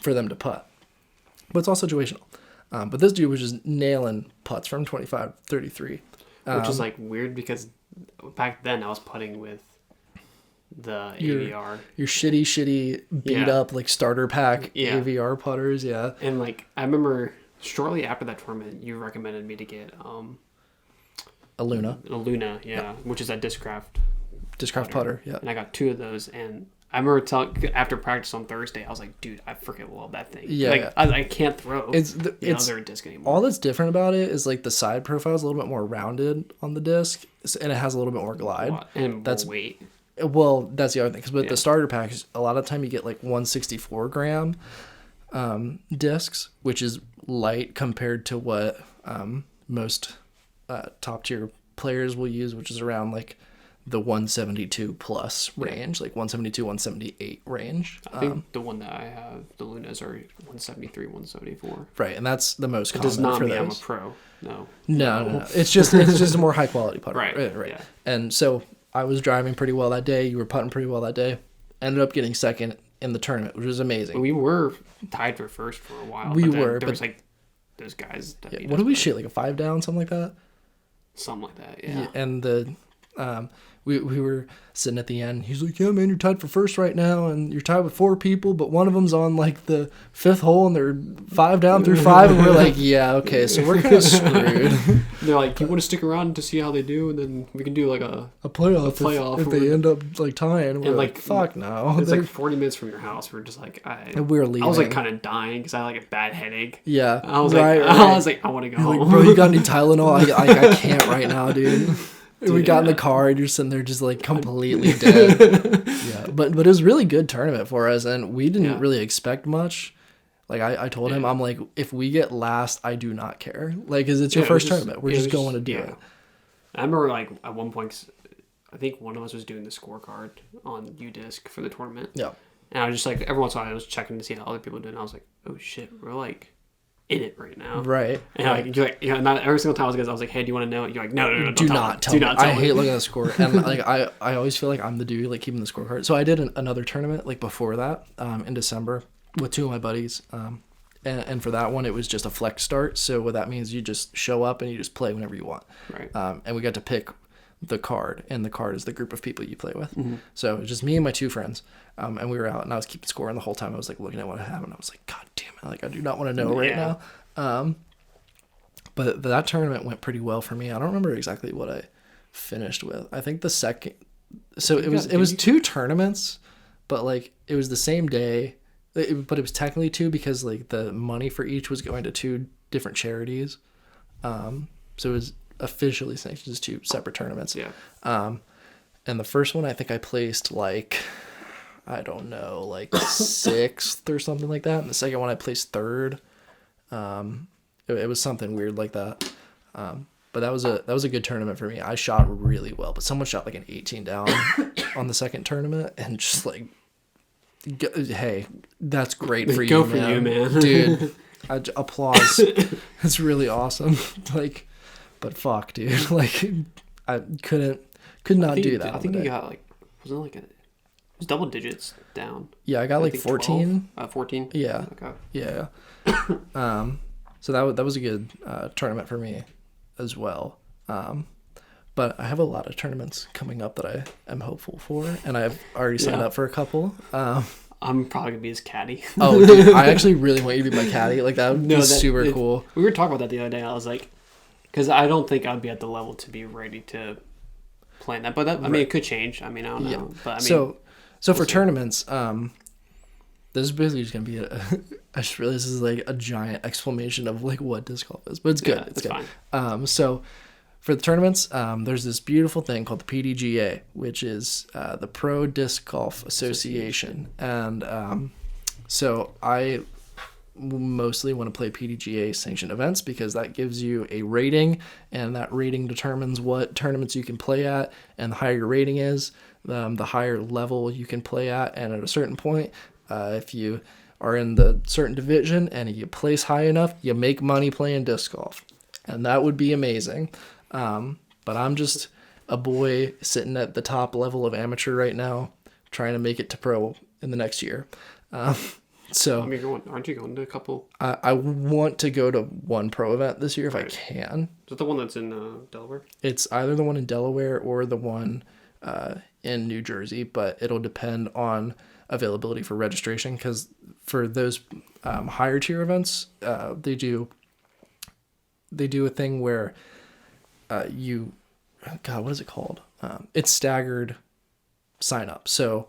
S1: for them to putt. But it's all situational. But this dude was just nailing putts from 25 to 33.
S2: Which is like weird because back then I was putting with the AVR. Your
S1: shitty beat up like starter pack AVR putters,
S2: And like I remember shortly after that tournament, you recommended me to get
S1: a Luna,
S2: which is a Discraft
S1: putter. Yeah,
S2: and I got 2 of those, and I remember after practice on Thursday, I was like, dude, I freaking love that thing. Yeah, like I can't throw the other disc anymore.
S1: All that's different about it is like the side profile is a little bit more rounded on the disc, and it has a little bit more glide
S2: and that's weight.
S1: Well, that's the other thing, because with the starter packs, a lot of the time you get like 164 gram discs, which is light compared to what most top tier players will use, which is around like the 172 plus range, like 172, 178 range.
S2: I think the one that I have, the Lunas, are 173, 174.
S1: Right, and that's the most common.
S2: It does not
S1: mean
S2: I'm a pro. No.
S1: It's just a more high quality putter.
S2: Right.
S1: Yeah. And so I was driving pretty well that day. You were putting pretty well that day. Ended up getting second in the tournament, which was amazing.
S2: We were tied for first for a while. There was like those guys that beat us.
S1: What did we shoot? Like a 5 down, something like that?
S2: Something like that, yeah.
S1: And the we were sitting at the end. He's like, yeah, man, you're tied for first right now, and you're tied with 4 people, but one of them's on like the 5th hole, and they're 5 down through 5, and we're like, yeah, okay, so we're kind of screwed.
S2: They're like, you want to stick around to see how they do, and then we can do like a
S1: playoff if they end up like tying. We're like, fuck no.
S2: It's like 40 minutes from your house. We're just like,
S1: we're leaving.
S2: I was like kind of dying because I had like a bad headache.
S1: Yeah,
S2: I was like, I want to go home.
S1: Like, bro, you got any Tylenol? I can't right now, dude. We got in the car and you're sitting there just like completely dead. Yeah, but it was a really good tournament for us, and we didn't really expect much. Like I told him, I'm like, if we get last, I do not care. Like, cause it's your first tournament. We're just going to do it.
S2: I remember like at one point, I think one of us was doing the scorecard on UDisc for the tournament.
S1: Yeah.
S2: And I was just like, every once in a while I was checking to see how other people did, and I was like, oh shit, we're like in it right now.
S1: Right.
S2: And like, you're like, not every single time I was like, hey, do you want to know? You're like, no,
S1: do not tell me. I hate looking at the score, and like I always feel like I'm the dude like keeping the scorecard. So I did another tournament like before that in December with two of my buddies. And for that one, it was just a flex start. So what that means, you just show up and you just play whenever you want.
S2: Right.
S1: And we got to pick the card, and the card is the group of people you play with. Mm-hmm. So it was just me and my two friends, and we were out, and I was keeping score, and the whole time I was like looking at what I have, and I was like, God damn it, like I do not want to know right now. But that tournament went pretty well for me. I don't remember exactly what I finished with. I think the second. So it was two tournaments, but like it was the same day. But it was technically two because like the money for each was going to two different charities. So it was officially sanctioned as two separate tournaments.
S2: Yeah.
S1: And the first one I think I placed like, I don't know, like sixth or something like that. And the second one I placed third. It was something weird like that. But that was a good tournament for me. I shot really well, but someone shot like an 18 down on the second tournament, and just like, hey, that's great for you,
S2: Go for you, man.
S1: Dude, applause. It's really awesome. Like, but fuck, dude. Like, I could not do that.
S2: I think you got like, wasn't it like it was double digits down.
S1: Yeah, I got like 14.
S2: 14?
S1: Yeah.
S2: Okay.
S1: Yeah. So that was a good tournament for me as well. But I have a lot of tournaments coming up that I am hopeful for, and I've already signed up for a couple.
S2: I'm probably going to be his caddy.
S1: Oh, dude, I actually really want you to be my caddy. Like, that would be super cool.
S2: We were talking about that the other day. I was like, because I don't think I'd be at the level to be ready to play in that. But I mean, it could change. I mean, I don't know. Yeah. But I mean,
S1: so for tournaments, this is basically just going to be I just realized this is like a giant explanation of like what disc golf is, but it's good. It's good. Fine. So for the tournaments, there's this beautiful thing called the PDGA, which is the Pro Disc Golf Association. And so I mostly want to play PDGA sanctioned events because that gives you a rating, and that rating determines what tournaments you can play at. And the higher your rating is, the higher level you can play at. And at a certain point, if you are in the certain division and you place high enough, you make money playing disc golf. And that would be amazing. But I'm just a boy sitting at the top level of amateur right now, trying to make it to pro in the next year. So
S2: I mean, aren't you going to a couple?
S1: I want to go to one pro event this year if I can.
S2: Is that the one that's in Delaware?
S1: It's either the one in Delaware or the one in New Jersey, but it'll depend on availability for registration, because for those higher tier events, they do a thing where what is it called? It's staggered sign up. So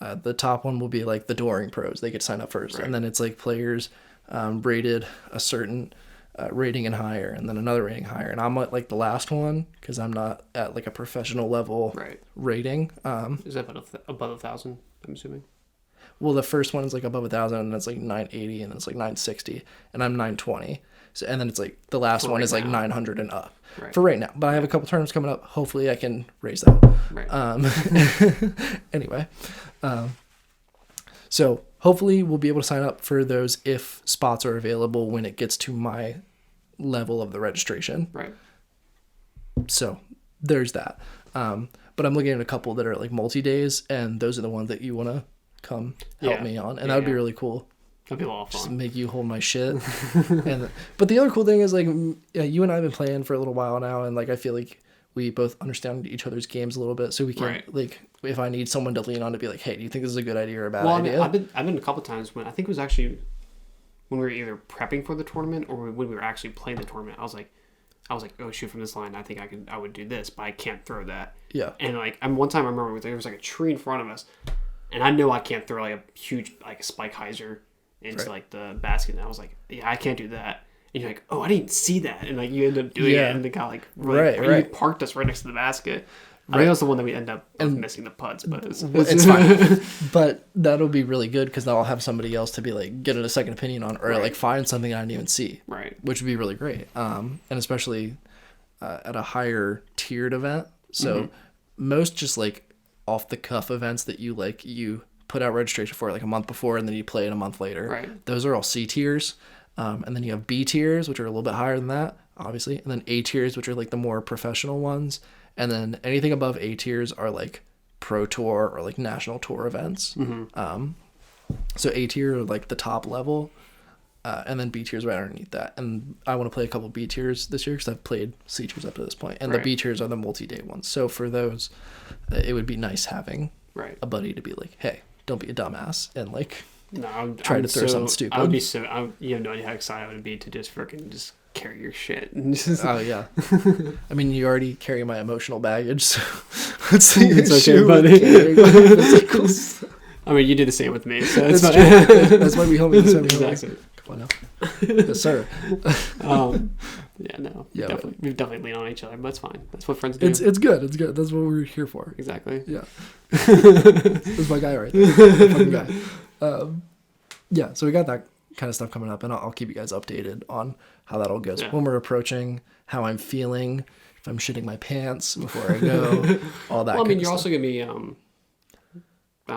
S1: the top one will be like the Touring pros. They get signed up first. Right. And then it's like players rated a certain rating and higher, and then another rating higher. And I'm at like the last one because I'm not at like a professional level rating.
S2: Is that above 1,000, I'm assuming?
S1: Well, the first one is like above 1,000, and it's like 980, and then it's like 960, and I'm 920. So, and then it's like the last one is like 900 and up for right now. But I have a couple tournaments coming up. Hopefully, I can raise that. Right. Anyway, so hopefully we'll be able to sign up for those if spots are available when it gets to my level of the registration. Right. So there's that. But I'm looking at a couple that are like multi-days, and those are the ones that you want to come help me on, and that would be really cool.
S2: That'd be a lot of fun.
S1: Just make you hold my shit. But the other cool thing is like, you and I have been playing for a little while now, and like I feel like we both understand each other's games a little bit, so we can like, if I need someone to lean on to be like, hey, do you think this is a good idea or a bad idea?
S2: I've been a couple times when I think it was actually when we were either prepping for the tournament or when we were actually playing the tournament. I was like, oh, shoot from this line, I think I would do this, but I can't throw that. Yeah. And like, one time I remember there was like a tree in front of us, and I know I can't throw like a huge like a spike hyzer into like the basket. And I was like, yeah, I can't do that. and you're like, oh, I didn't see that, and like you end up doing
S1: Yeah.
S2: it, and the guy like,
S1: Right.
S2: you parked us right next to the basket. I think that's the one that we end up missing the putts, but
S1: it's fine. But that'll be really good because then I'll have somebody else to be like get a second opinion on, or like find something I didn't even see,
S2: right?
S1: Which would be really great. And especially at a higher tiered event. So most just like off the cuff events that you put out registration for like a month before and then you play it a month later.
S2: Right.
S1: Those are all C tiers. And then you have B tiers, which are a little bit higher than that, obviously. And then A tiers, which are like the more professional ones. And then anything above A tiers are like pro tour or like national tour events. So A tier are like the top level. And then B tiers right underneath that. And I want to play a couple B tiers this year because I've played C tiers up to this point. And the B tiers are the multi-day ones. So for those, it would be nice having a buddy to be like, hey, don't be a dumbass and like try to throw something stupid.
S2: I would be you have no idea how excited I would be to just freaking just carry your shit. And just...
S1: Oh, yeah. I mean, you already carry my emotional baggage, so let's see.
S2: It's okay, buddy. I mean, you do the same with me, so it's fine.
S1: That's why we homies.
S2: Exactly.
S1: Come on now. Yes, sir.
S2: Yeah, no.
S1: Yeah,
S2: we've definitely leaned on each other, but it's fine. That's what friends do.
S1: It's good. It's good. That's what we're here for.
S2: Exactly.
S1: Yeah. That's my guy right there. Fucking guy. Yeah, so we got that kind of stuff coming up, and I'll keep you guys updated on how that all goes when we're approaching, how I'm feeling, if I'm shitting my pants before I go, all that.
S2: Well, I mean, you're
S1: stuff.
S2: also gonna be. I don't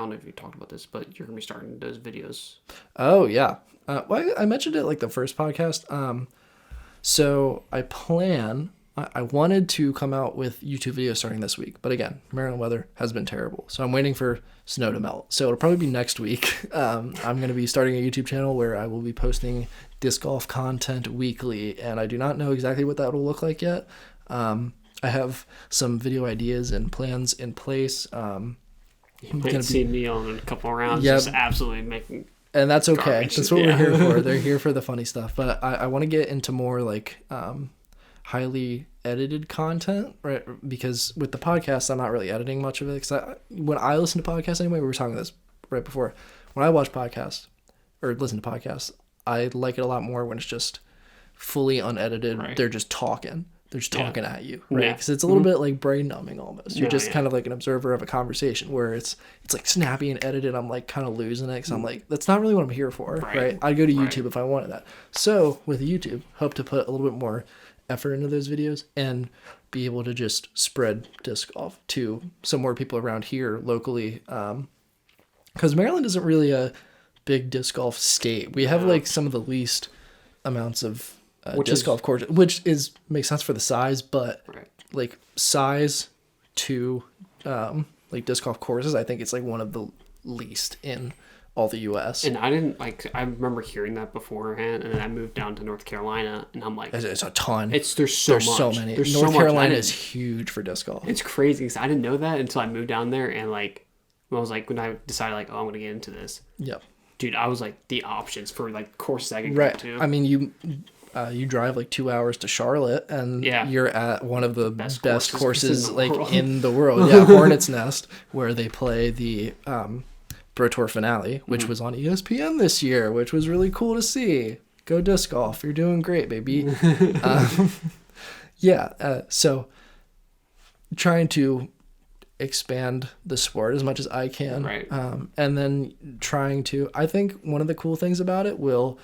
S2: know if you talked about this, but you're gonna be starting those videos.
S1: Oh yeah. Well, I mentioned it like the first podcast. So I wanted to come out with YouTube videos starting this week, but again, Maryland weather has been terrible, so I'm waiting for snow to melt. So it'll probably be next week. I'm going to be starting a YouTube channel where I will be posting disc golf content weekly, and I do not know exactly what that will look like yet. I have some video ideas and plans in place.
S2: You might see me on a couple of rounds, just absolutely making.
S1: And that's okay.
S2: Garbage.
S1: That's what we're here for. They're here for the funny stuff. But I want to get into more like highly edited content, right? Because with the podcast, I'm not really editing much of it. Because when I listen to podcasts anyway, we were talking this right before. When I watch podcasts or listen to podcasts, I like it a lot more when it's just fully unedited. Right. They're just talking. They're just talking at you, right? Because it's a little bit like brain numbing almost. You're just kind of like an observer of a conversation where it's like snappy and edited. I'm like kind of losing it because I'm like, that's not really what I'm here for, right? I'd go to YouTube if I wanted that. So with YouTube, hope to put a little bit more effort into those videos and be able to just spread disc golf to some more people around here locally. Because Maryland isn't really a big disc golf state. We have like some of the least amounts of disc golf courses, which makes sense for the size, but like size to like disc golf courses, I think it's like one of the least in all the U.S.
S2: And I remember hearing that beforehand, and then I moved down to North Carolina, and I'm like,
S1: it's a ton.
S2: There's so many.
S1: North Carolina is huge for disc golf.
S2: It's crazy because I didn't know that until I moved down there, and like when I decided like, oh, I'm gonna get into this.
S1: Yep.
S2: Dude, I was like the options for like courses I could
S1: go
S2: to.
S1: I mean, you drive like 2 hours to Charlotte, and you're at one of the best courses like in the world. Yeah, Hornets Nest, where they play the Pro Tour finale, which was on ESPN this year, which was really cool to see. Go disc golf, you're doing great, baby. So trying to expand the sport as much as I can, and then I think one of the cool things about it will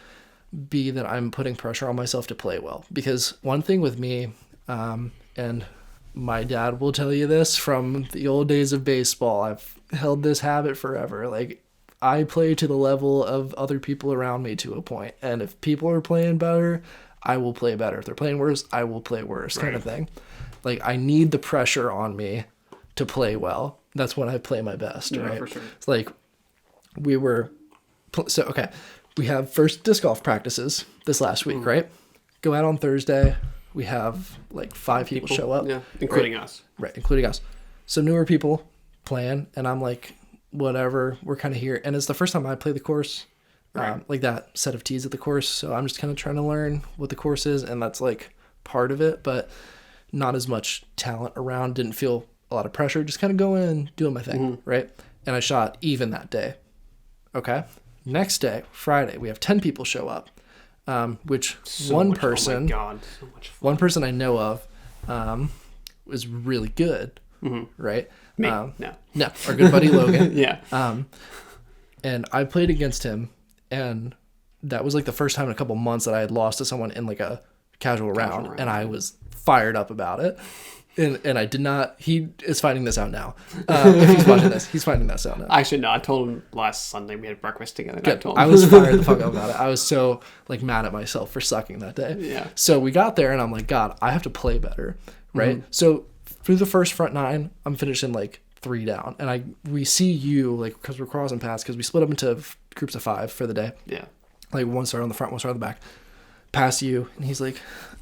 S1: be that I'm putting pressure on myself to play well, because one thing with me, and my dad will tell you this from the old days of baseball, I've held this habit forever. Like, I play to the level of other people around me to a point, and if people are playing better, I will play better. If they're playing worse, I will play worse, kind of thing. Like, I need the pressure on me to play well. That's when I play my best, right? For sure. It's like we have first disc golf practices this last week, right? Go out on Thursday. We have like 5 people show up.
S2: Yeah, including us.
S1: Right, including us. So newer people playing, and I'm like, whatever, we're kind of here. And it's the first time I play the course, like that set of tees at the course. So I'm just kind of trying to learn what the course is, and that's like part of it, but not as much talent around. Didn't feel a lot of pressure, just kind of going and doing my thing, right? And I shot even that day. Okay. Next day, Friday, we have 10 people show up. which
S2: So
S1: one
S2: much,
S1: person,
S2: oh my God, so much fun.
S1: one person I know of, was really good, right?
S2: Me,
S1: No, our good buddy Logan.
S2: yeah.
S1: And I played against him, and that was like the first time in a couple months that I had lost to someone in like a casual round, and I was fired up about it. And I did not. He is finding this out now. If he's watching this, he's finding this out now.
S2: Actually, no. I told him last Sunday we had breakfast together. And I told him.
S1: I was fired the fuck up about it. I was so like mad at myself for sucking that day.
S2: Yeah.
S1: So we got there, and I'm like, God, I have to play better, right? So through the first front 9, I'm finishing like 3 down, and we see you like because we're crossing paths because we split up into groups of 5 for the day.
S2: Yeah.
S1: Like one star on the front, one star on the back. Pass you, and he's like,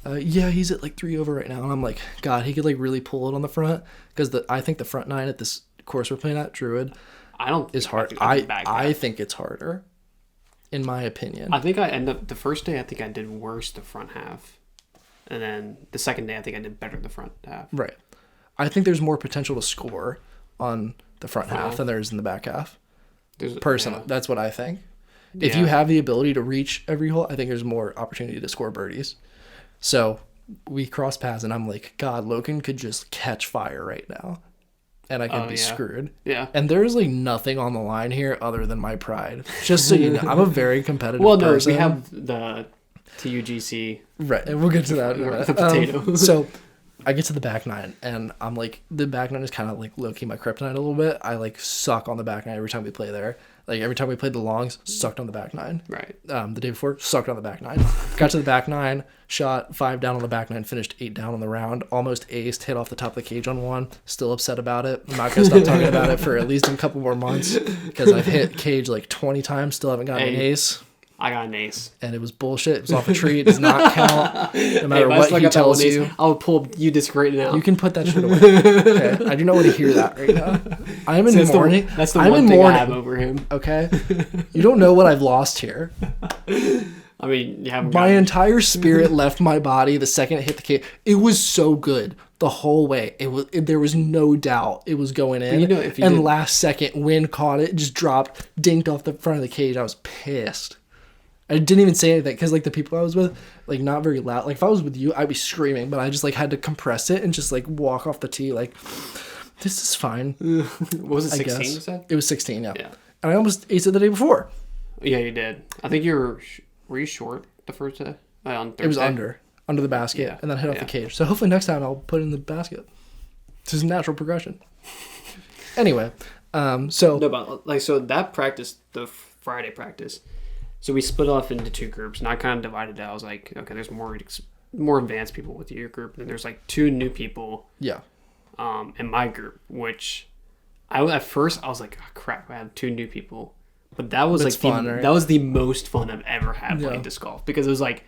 S1: yeah, he's at like 3 over right now, and I'm like, God, he could like really pull it on the front because I think the front 9 at this course we're playing at Druid is hard. I think it's harder, in my opinion.
S2: I think I end up the first day. I think I did worse the front half, and then the second day I think I did better the front half.
S1: Right. I think there's more potential to score on the front half than there is in the back half. Personally, that's what I think. If you have the ability to reach every hole, I think there's more opportunity to score birdies. So we cross paths, and I'm like, God, Logan could just catch fire right now, and I could be screwed.
S2: Yeah.
S1: And there's like nothing on the line here other than my pride. Just so you know, I'm a very competitive person.
S2: We have the TUGC.
S1: Right, and we'll get to that.
S2: The potato.
S1: So I get to the back 9, and I'm like, the back 9 is kind of like low-key my kryptonite a little bit. I like suck on the back 9 every time we play there. Like every time we played the longs, sucked on the back 9.
S2: Right.
S1: The day before, sucked on the back 9. Got to the back 9, shot 5 down on the back 9, finished 8 down on the round, almost aced, hit off the top of the cage on one. Still upset about it. I'm not gonna stop talking about it for at least a couple more months because I've hit cage like 20 times, still haven't gotten an ace.
S2: I got an ace.
S1: And it was bullshit. It was off a tree. It does not count. No matter what he tells you.
S2: I'll pull you disc right now.
S1: You can put that shit away. Okay? I do not want to hear that right now. I am in mourning.
S2: That's the one thing I have over him.
S1: Okay? You don't know what I've lost here.
S2: I mean, you haven't.
S1: My entire spirit left my body the second it hit the cage. It was so good the whole way. There was no doubt it was going in. And last second, wind caught it, just dropped, dinked off the front of the cage. I was pissed. I didn't even say anything because like the people I was with, like not very loud. Like if I was with you, I'd be screaming, but I just like had to compress it and just like walk off the tee like, this is fine.
S2: What was it, 16 you said?
S1: It was 16, yeah. And I almost aced it the day before.
S2: Yeah, you did. I think were you short the first day? On Thursday?
S1: It was under the basket and then hit off the cage. So hopefully next time I'll put it in the basket. This is natural progression. Anyway, so.
S2: No, but like, so that practice, the Friday practice, so we split off into 2 groups, and I kind of divided it. I was like, okay, there's more advanced people with your group, and there's like 2 new people.
S1: Yeah.
S2: In my group, which at first I was like, oh, crap, I have 2 new people, but that was like fun, right? That was the most fun I've ever had playing disc golf because it was like,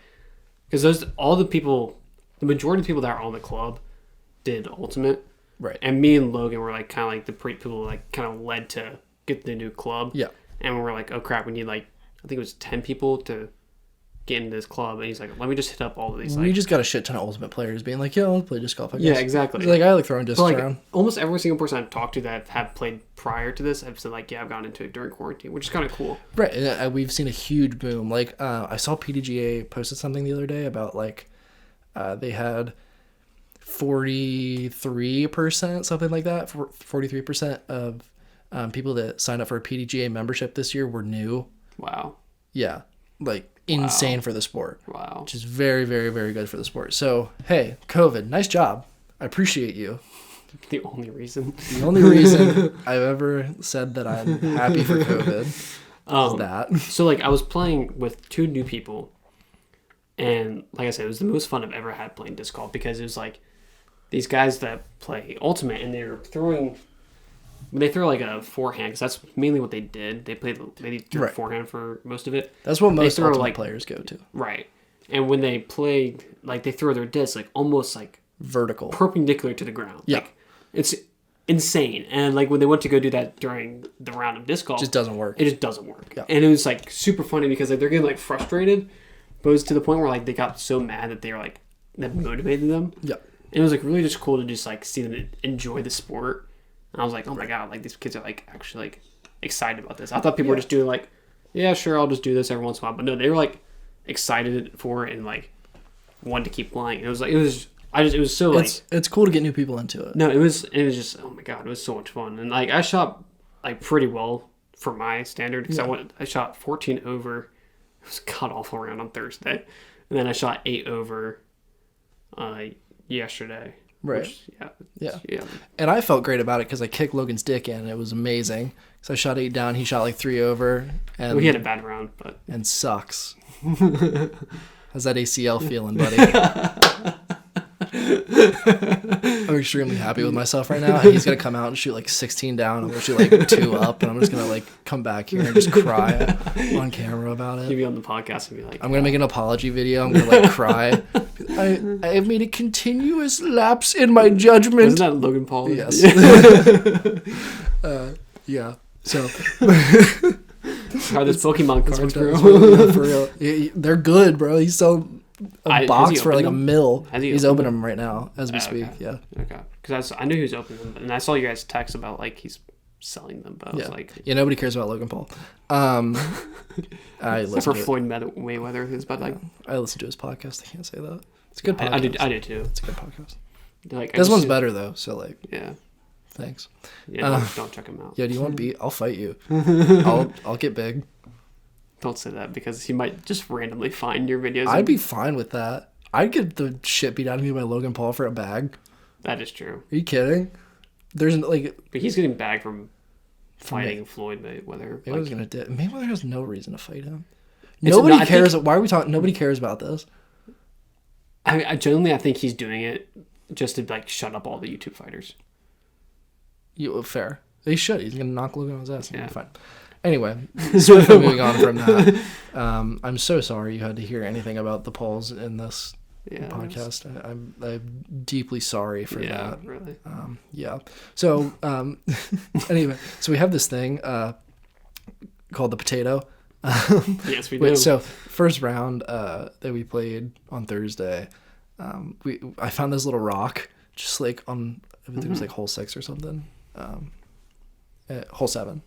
S2: the majority of people that are on the club did ultimate,
S1: right?
S2: And me and Logan were like kind of like the people like kind of led to get the new club, and we were like, oh crap, we need like. I think it was 10 people to get into this club. And he's like, let me just hit up all of these.
S1: We just got a shit ton of ultimate players being like, yeah, I'll play disc golf, I guess.
S2: Yeah, exactly.
S1: Like, I like throwing discs around.
S2: Almost every single person I've talked to that have played prior to this have said, like, yeah, I've gotten into it during quarantine, which is kind of cool.
S1: Right. And we've seen a huge boom. Like, I saw PDGA posted something the other day about, like, they had 43%, something like that. 43% of people that signed up for a PDGA membership this year were new.
S2: Wow.
S1: Yeah. Like, insane for the sport.
S2: Wow.
S1: Which is very, very, very good for the sport. So, hey, COVID, nice job. I appreciate you.
S2: The only reason
S1: I've ever said that I'm happy for COVID is that.
S2: So, like, I was playing with 2 new people. And, like I said, it was the most fun I've ever had playing disc golf because it was, like, these guys that play ultimate and they're throwing... When they throw like a forehand, because that's mainly what they did. They threw forehand for most of it.
S1: That's what most ultimate players go to.
S2: Right. And when they play, like they throw their disc like almost like
S1: vertical,
S2: perpendicular to the ground.
S1: Yeah.
S2: Like, it's insane. And like when they went to go do that during the round of disc golf,
S1: it just doesn't work.
S2: It just doesn't work.
S1: Yeah.
S2: And it was like super funny because like they're getting like frustrated, but it was to the point where like they got so mad that they were like that motivated them.
S1: Yeah.
S2: And it was like really just cool to just like see them enjoy the sport. And I was like, oh my God, like these kids are like actually like excited about this. I thought people were just doing like, yeah, sure, I'll just do this every once in a while. But no, they were like excited for it and like wanted to keep playing. It was so like
S1: it's cool to get new people into it.
S2: No, it was just, oh my god, it was so much fun. And like I shot like pretty well for my standard because I shot 14 over. It was cut awful round on Thursday, and then I shot 8 over yesterday.
S1: Right.
S2: Which,
S1: yeah. And I felt great about it because I kicked Logan's dick in. And it was amazing. So I shot 8 down. He shot like 3 over. And
S2: he had a bad round, but
S1: and sucks. How's that ACL feeling, buddy? I'm extremely happy with myself right now. And he's gonna come out and shoot like 16 down. I'm gonna shoot like 2 up, and I'm just gonna like come back here and just cry on camera about it.
S2: You'll be on the podcast and be like,
S1: I'm gonna make an apology video. I'm gonna like cry. I have made a continuous lapse in my judgment.
S2: Isn't that Logan Paul?
S1: Yes. Yeah. So.
S2: Are those Pokemon cards, bro?
S1: For real. They're good, bro. He's selling a box for like $1 million. He's opening them right now as we speak.
S2: Okay.
S1: Yeah.
S2: Okay. Because I knew he was opening them, and I saw you guys text about like he's selling them, but I was like,
S1: yeah, nobody cares about Logan Paul. I listen
S2: for
S1: to
S2: Floyd Mayweather, who's about like.
S1: I listen to his podcast. I can't say that. It's a good podcast.
S2: I did too.
S1: It's a good podcast.
S2: Like
S1: this one's better though. So like.
S2: Yeah.
S1: Thanks.
S2: Yeah. Don't check him out.
S1: Yeah. Do you want beat? I'll fight you. I'll get big.
S2: Don't say that because he might just randomly find your videos.
S1: I'd be fine with that. I'd get the shit beat out of me by Logan Paul for a bag.
S2: That is true.
S1: Are you kidding? There's like.
S2: But he's getting bagged from fighting Floyd Mayweather.
S1: Mayweather's gonna do. Mayweather has no reason to fight him. Nobody cares. Why are we talking? Nobody cares about this.
S2: I genuinely think he's doing it just to like shut up all the YouTube fighters.
S1: Fair. They should. He's gonna knock Logan on his ass.
S2: Yeah.
S1: Fine. Anyway, swiftly moving on from that. I'm so sorry you had to hear anything about the Pauls in this podcast. I'm deeply sorry for that.
S2: Yeah, really.
S1: Yeah. So anyway, so we have this thing called the potato.
S2: Yes, we do.
S1: So first round that we played on Thursday, I found this little rock just like on I think it was like hole 6 or something. Hole 7.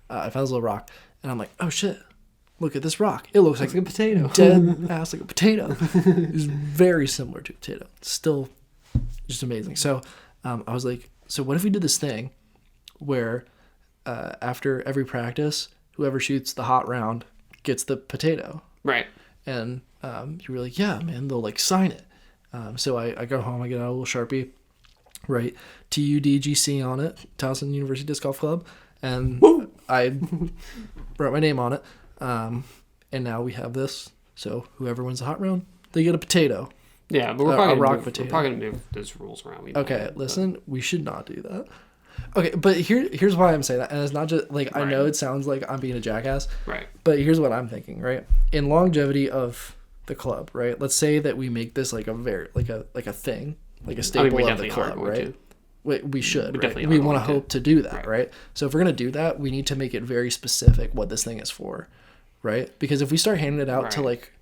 S1: I found this little rock, and I'm like, oh shit, look at this rock. It looks like
S2: a potato.
S1: Dead ass like a potato. It's very similar to a potato. It's still just amazing. So I was like, so what if we did this thing where after every practice, whoever shoots the hot round gets the potato.
S2: Right.
S1: And you were like, yeah, man, they'll like sign it. So I go home, I get out a little Sharpie, write TUDGC on it, Towson University Disc Golf Club. And I wrote my name on it. And now we have this. So whoever wins the hot round, they get a potato.
S2: Yeah, but we're probably going to move those rules around.
S1: Listen, we should not do that. Okay, but here's why I'm saying that. And it's not just, like, I know it sounds like I'm being a jackass.
S2: Right.
S1: But here's what I'm thinking, right? In longevity of the club, right? Let's say that we make this like a very, like a thing, like a staple of the club, right? We should, right? We want to hope to do that, right? So if we're going to do that, we need to make it very specific what this thing is for, right? Because if we start handing it out to like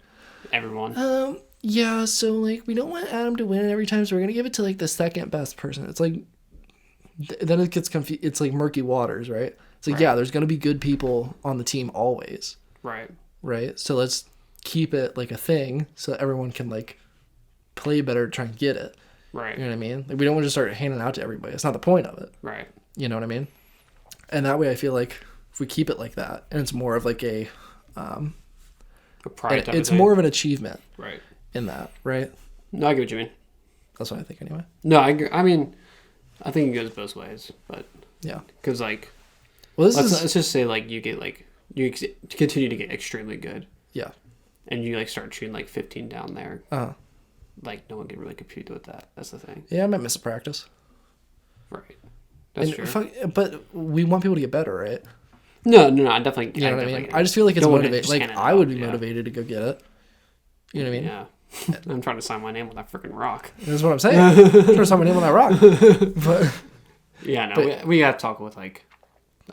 S2: everyone,
S1: yeah, so like we don't want Adam to win it every time, so we're going to give it to like the second best person. It's like then it gets confused. It's like murky waters, right? It's like yeah, there's going to be good people on the team always, right? So let's keep it like a thing so that everyone can like play better, try and get it.
S2: Right.
S1: You know what I mean? Like, we don't want to start handing out to everybody. It's not the point of it.
S2: Right.
S1: You know what I mean? And that way I feel like if we keep it like that, and it's more of like a pride type it's more of an achievement.
S2: Right.
S1: In that, right?
S2: No, I get what you mean.
S1: That's what I think anyway.
S2: No, I agree. I mean, I think it goes both ways, but
S1: yeah.
S2: Because like,
S1: well,
S2: let's just say like you get like, you continue to get extremely good.
S1: Yeah.
S2: And you like start shooting like 15 down there. Like, no one can really compete with that. That's the thing.
S1: Yeah, I might miss a practice.
S2: Right. That's true.
S1: But we want people to get better, right?
S2: No, I definitely...
S1: You know what I mean? I just feel like it's motivated. Like, I would be motivated to go get it. You know what I mean?
S2: Yeah. I'm trying to sign my name on that freaking rock.
S1: That's what I'm saying. I'm trying to sign my name on that rock. But,
S2: yeah, no, we got to talk with, like,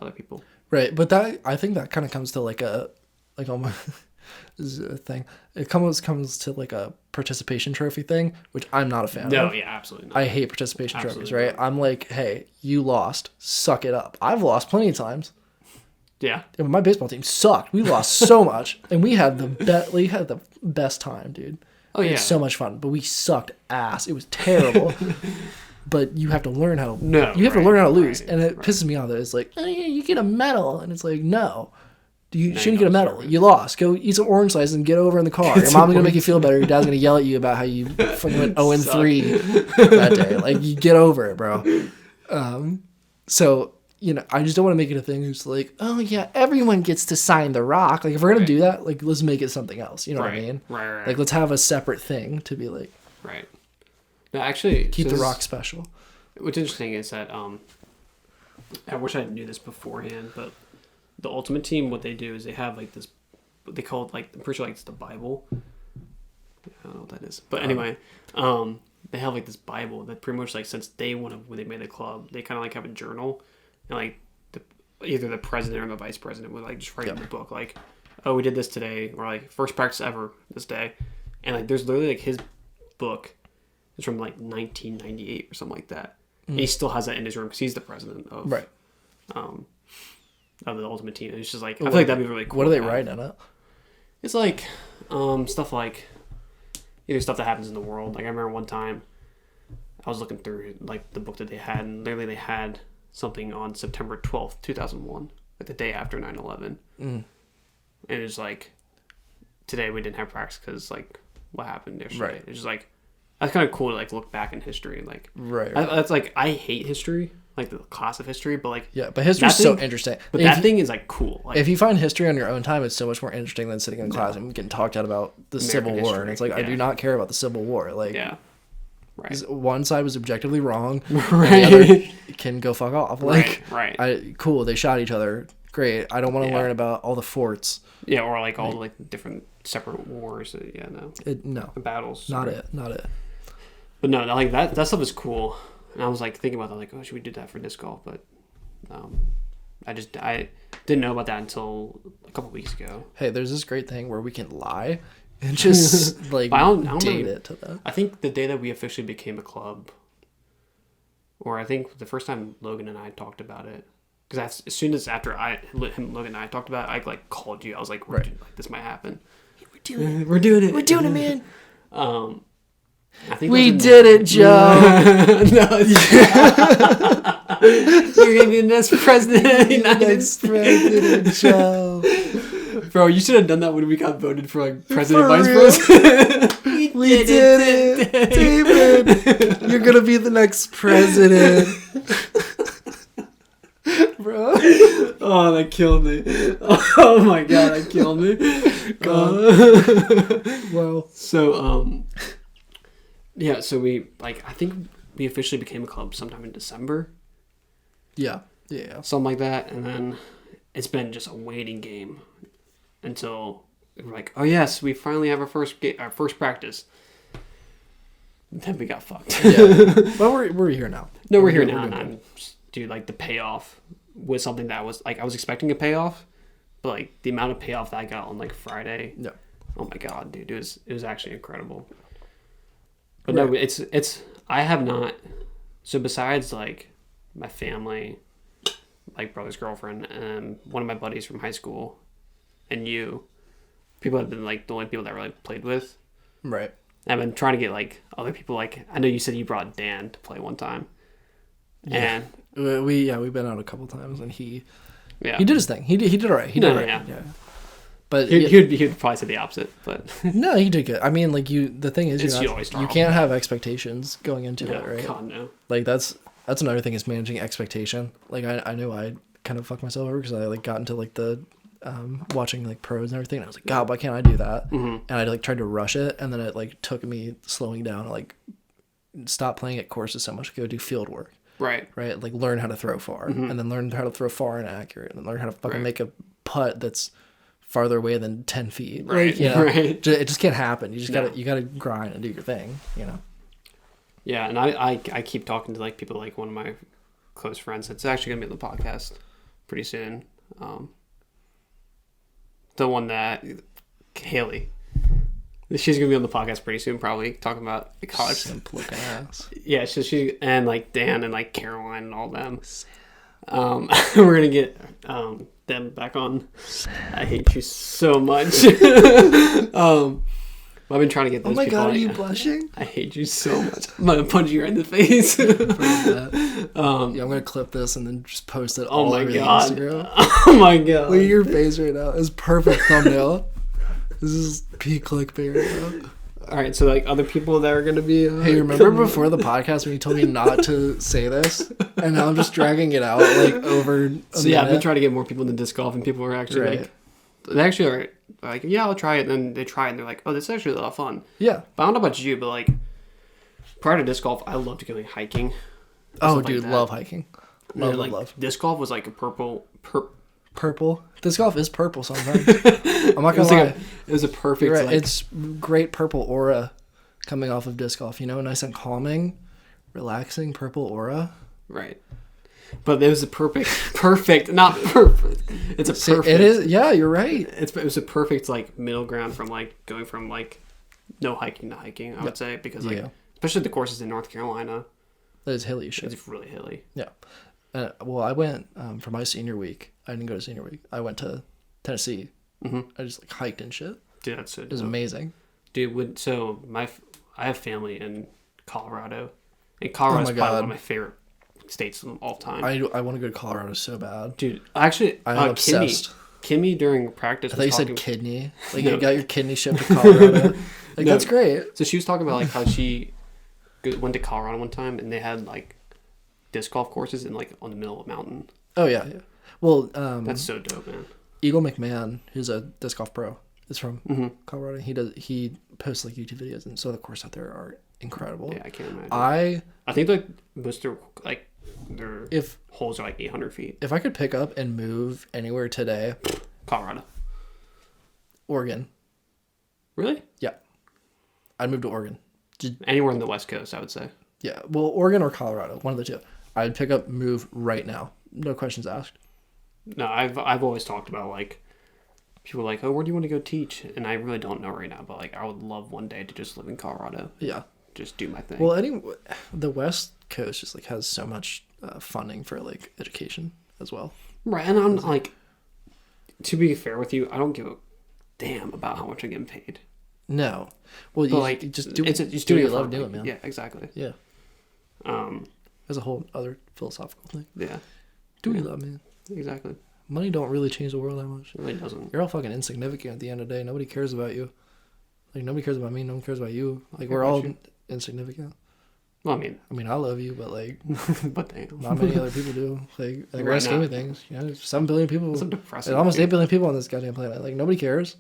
S2: other people.
S1: Right, but I think that kind of comes to, like, almost... is a thing. It comes to like a participation trophy thing, which I'm not a fan of.
S2: No, yeah, absolutely not.
S1: I hate participation trophies, right? I'm like, hey, you lost, suck it up. I've lost plenty of times.
S2: Yeah.
S1: And my baseball team sucked. We lost so much, and we had the best time, dude.
S2: Oh
S1: We
S2: yeah.
S1: had so much fun, but we sucked ass. It was terrible. But you have to learn how to. You have to learn how to lose, and it pisses me off that it's like, oh yeah, you get a medal, and it's like, no. You shouldn't get a medal. You lost. Go eat some orange slices and get over in the car. Your mom's gonna make you feel better. Your dad's gonna yell at you about how you fucking went 0-3 that day. Like, you get over it, bro. So, you know, I just don't want to make it a thing who's like, oh yeah, everyone gets to sign the rock. Like, if we're gonna do that, like, let's make it something else. You know what I mean?
S2: Right.
S1: Like, let's have a separate thing to be like,
S2: right. No, actually,
S1: keep the rock special.
S2: What's interesting is that I wish I knew this beforehand, but the Ultimate Team, what they do is they have like this, what they call it, like, I'm pretty sure like it's the Bible. I don't know what that is, but anyway, they have like this Bible that pretty much like since day one of when they made the club, they kind of like have a journal, and like either the president or the vice president would like just write in the book like, oh, we did this today, or like first practice ever this day, and like there's literally like his book is from like 1998 or something like that. And he still has that in his room because he's the president of of the Ultimate Team. And it's just like, I feel like that'd be really cool.
S1: What do they write in it?
S2: It's like stuff like either stuff that happens in the world. Like I remember one time I was looking through like the book that they had, and literally they had something on September 12th, 2001, like the day after 9/11. And it's like, today we didn't have practice because like what happened yesterday. It's just like, that's kind of cool to like look back in history and like that's like, I hate history, like the class of history, but like
S1: but history's so interesting.
S2: But that thing is like cool. Like,
S1: if you find history on your own time, it's so much more interesting than sitting in class and getting talked at about the Civil War. And it's like, I do not care about the Civil War. Like, one side was objectively wrong, and the other can go fuck off. Like, cool, they shot each other. Great. I don't want to learn about all the forts.
S2: Yeah, or like all the like different separate wars. No. Battles.
S1: Not it.
S2: But no, like that stuff is cool. And I was like thinking about that, like, oh, should we do that for disc golf? But I didn't know about that until a couple weeks ago.
S1: Hey, there's this great thing where we can lie and just like
S2: I don't
S1: date it to that.
S2: I think the day that we officially became a club, or I think the first time Logan and I talked about it, because as soon as after Logan and I talked about it, I like called you. I was like, like this might happen. We're doing it, man. I think
S1: we did it, Joe.
S2: You're gonna be the next president of the United States.
S1: Joe.
S2: Bro, you should have done that when we got voted for like president, vice president.
S1: we did it, David. You're gonna be the next president. Bro.
S2: Oh, that killed me. Oh my god, that killed me.
S1: Well,
S2: so yeah, so we like, I think we officially became a club sometime in December.
S1: Yeah.
S2: Something like that, and then it's been just a waiting game until we're like, oh yes, we finally have our first practice. Then we got fucked.
S1: But we're here now.
S2: No, we're here now, and dude, like the payoff was something that was like, I was expecting a payoff, but like the amount of payoff that I got on like Friday, oh my god, dude, it was actually incredible. But no, it's I have not. So besides like my family, like brother's girlfriend, and one of my buddies from high school, and you, people have been like the only people that I really played with.
S1: Right.
S2: I've been trying to get like other people. Like, I know you said you brought Dan to play one time.
S1: Yeah. And we've been out a couple times, and he did his thing. He did all right. He did all right. Yeah. But
S2: he'd probably say the opposite, but
S1: no, he did good. I mean, like the thing is, you can't have expectations going into it, right?
S2: God, no.
S1: Like that's another thing is managing expectation. Like I knew I kind of fucked myself over because I like got into like the watching like pros and everything. And I was like, God, why can't I do that? Mm-hmm. And I like tried to rush it, and then it like took me slowing down, like stop playing at courses so much, go do field work. Right. Like learn how to throw far, and then learn how to throw far and accurate, and learn how to fucking make a putt that's farther away than 10 feet. Right. Like, it just can't happen. You just gotta grind and do your thing,
S2: Yeah, and I keep talking to like people, like one of my close friends that's actually gonna be on the podcast pretty soon. The one that Haley, she's gonna be on the podcast pretty soon, probably talking about the college.
S1: Simp looking ass.
S2: Yeah, so she and like Dan and like Caroline and all them. We're gonna get them back on. I hate you so much. I've been trying to get those people.
S1: Oh my god, are you blushing?
S2: I hate you so much. I'm gonna punch you right in the face.
S1: Yeah, I'm gonna clip this and then just post it all over Instagram.
S2: Oh my god.
S1: Look at your face right now. It's perfect thumbnail. This is peak clickbait right now.
S2: All right, so like other people that are gonna be.
S1: Hey, remember before the podcast when you told me not to say this, and now I'm just dragging it out like over.
S2: So yeah, I've been trying to get more people into disc golf, and people are actually like, they actually are like, yeah, I'll try it. And then they try it, and they're like, oh, this is actually a lot of fun.
S1: Yeah.
S2: But I don't know about you, but like prior to disc golf, I loved going hiking.
S1: Oh, dude, love hiking. Love.
S2: Disc golf was like a purple.
S1: Disc golf is purple sometimes. I'm not gonna lie.
S2: It was a perfect.
S1: Right.
S2: Like,
S1: it's great purple aura coming off of disc golf. You know, nice and calming, relaxing purple aura.
S2: Right. But it was a perfect, not perfect. It's a perfect.
S1: It is. Yeah, you're right.
S2: It was a perfect like middle ground from like going from like no hiking to hiking. I would say because like especially the courses in North Carolina.
S1: That is hilly shit.
S2: It's really hilly.
S1: Yeah. Well, I went for my senior week. I didn't go to senior week. I went to Tennessee. Mm-hmm. I just like hiked and shit.
S2: Dude, that's so dope.
S1: It was amazing.
S2: Dude, I have family in Colorado, and Colorado's probably one of my favorite states of all time.
S1: I want to go to Colorado so bad.
S2: Dude, actually,
S1: I'm obsessed.
S2: Kimmy during practice.
S1: I thought you said kidney. Like you got your kidney shipped to Colorado. Like that's great.
S2: So she was talking about like how she went to Colorado one time and they had like disc golf courses in like on the middle of a mountain.
S1: Oh yeah. Well,
S2: that's so dope, man.
S1: Eagle McMahon, who's a disc golf pro, is from Colorado. He posts like YouTube videos, and so the courses out there are incredible.
S2: Yeah, I can't imagine.
S1: I
S2: think like most of their holes are like 800 feet.
S1: If I could pick up and move anywhere today,
S2: Colorado,
S1: Oregon.
S2: Really?
S1: Yeah, I'd move to Oregon.
S2: Anywhere on the West Coast, I would say.
S1: Yeah, well, Oregon or Colorado, one of the two. I'd pick up, move right now, no questions asked.
S2: No, I've always talked about like people are like, oh, where do you want to go teach? And I really don't know right now, but like I would love one day to just live in Colorado.
S1: Yeah,
S2: just do my thing.
S1: Well, the West Coast just like has so much funding for like education as well.
S2: Right, and I'm like, to be fair with you, I don't give a damn about how much I'm getting paid.
S1: No, well, you like just do what you love doing, man.
S2: Yeah, exactly.
S1: Yeah. There's a whole other philosophical thing.
S2: Yeah.
S1: Do what you love, man.
S2: Exactly.
S1: Money don't really change the world that much.
S2: It really doesn't.
S1: You're all fucking insignificant at the end of the day. Nobody cares about you. Like, nobody cares about me. No one cares about you. Like, we're all insignificant.
S2: Well, I mean,
S1: I love you, but like,
S2: but damn.
S1: not many other people do. Like, in the grand scheme of things, you know, there's 7 billion people.
S2: That's depressing.
S1: There's almost 8 billion people on this goddamn planet. Like, nobody cares.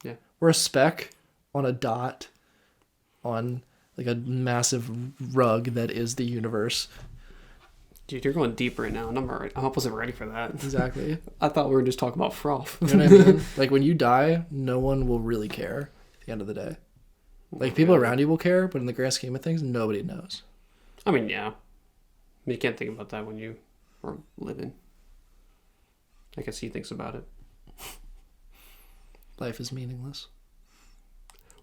S2: Yeah.
S1: We're a speck on a dot on like a massive rug that is the universe.
S2: Dude, you're going deep right now, and I wasn't ready for that.
S1: Exactly.
S2: I thought we were just talking about froth.
S1: You know what I mean? Like, when you die, no one will really care at the end of the day. Like, people around you will care, but in the grand scheme of things, nobody knows.
S2: I mean, yeah. You can't think about that when you are living. I guess he thinks about it.
S1: Life is meaningless.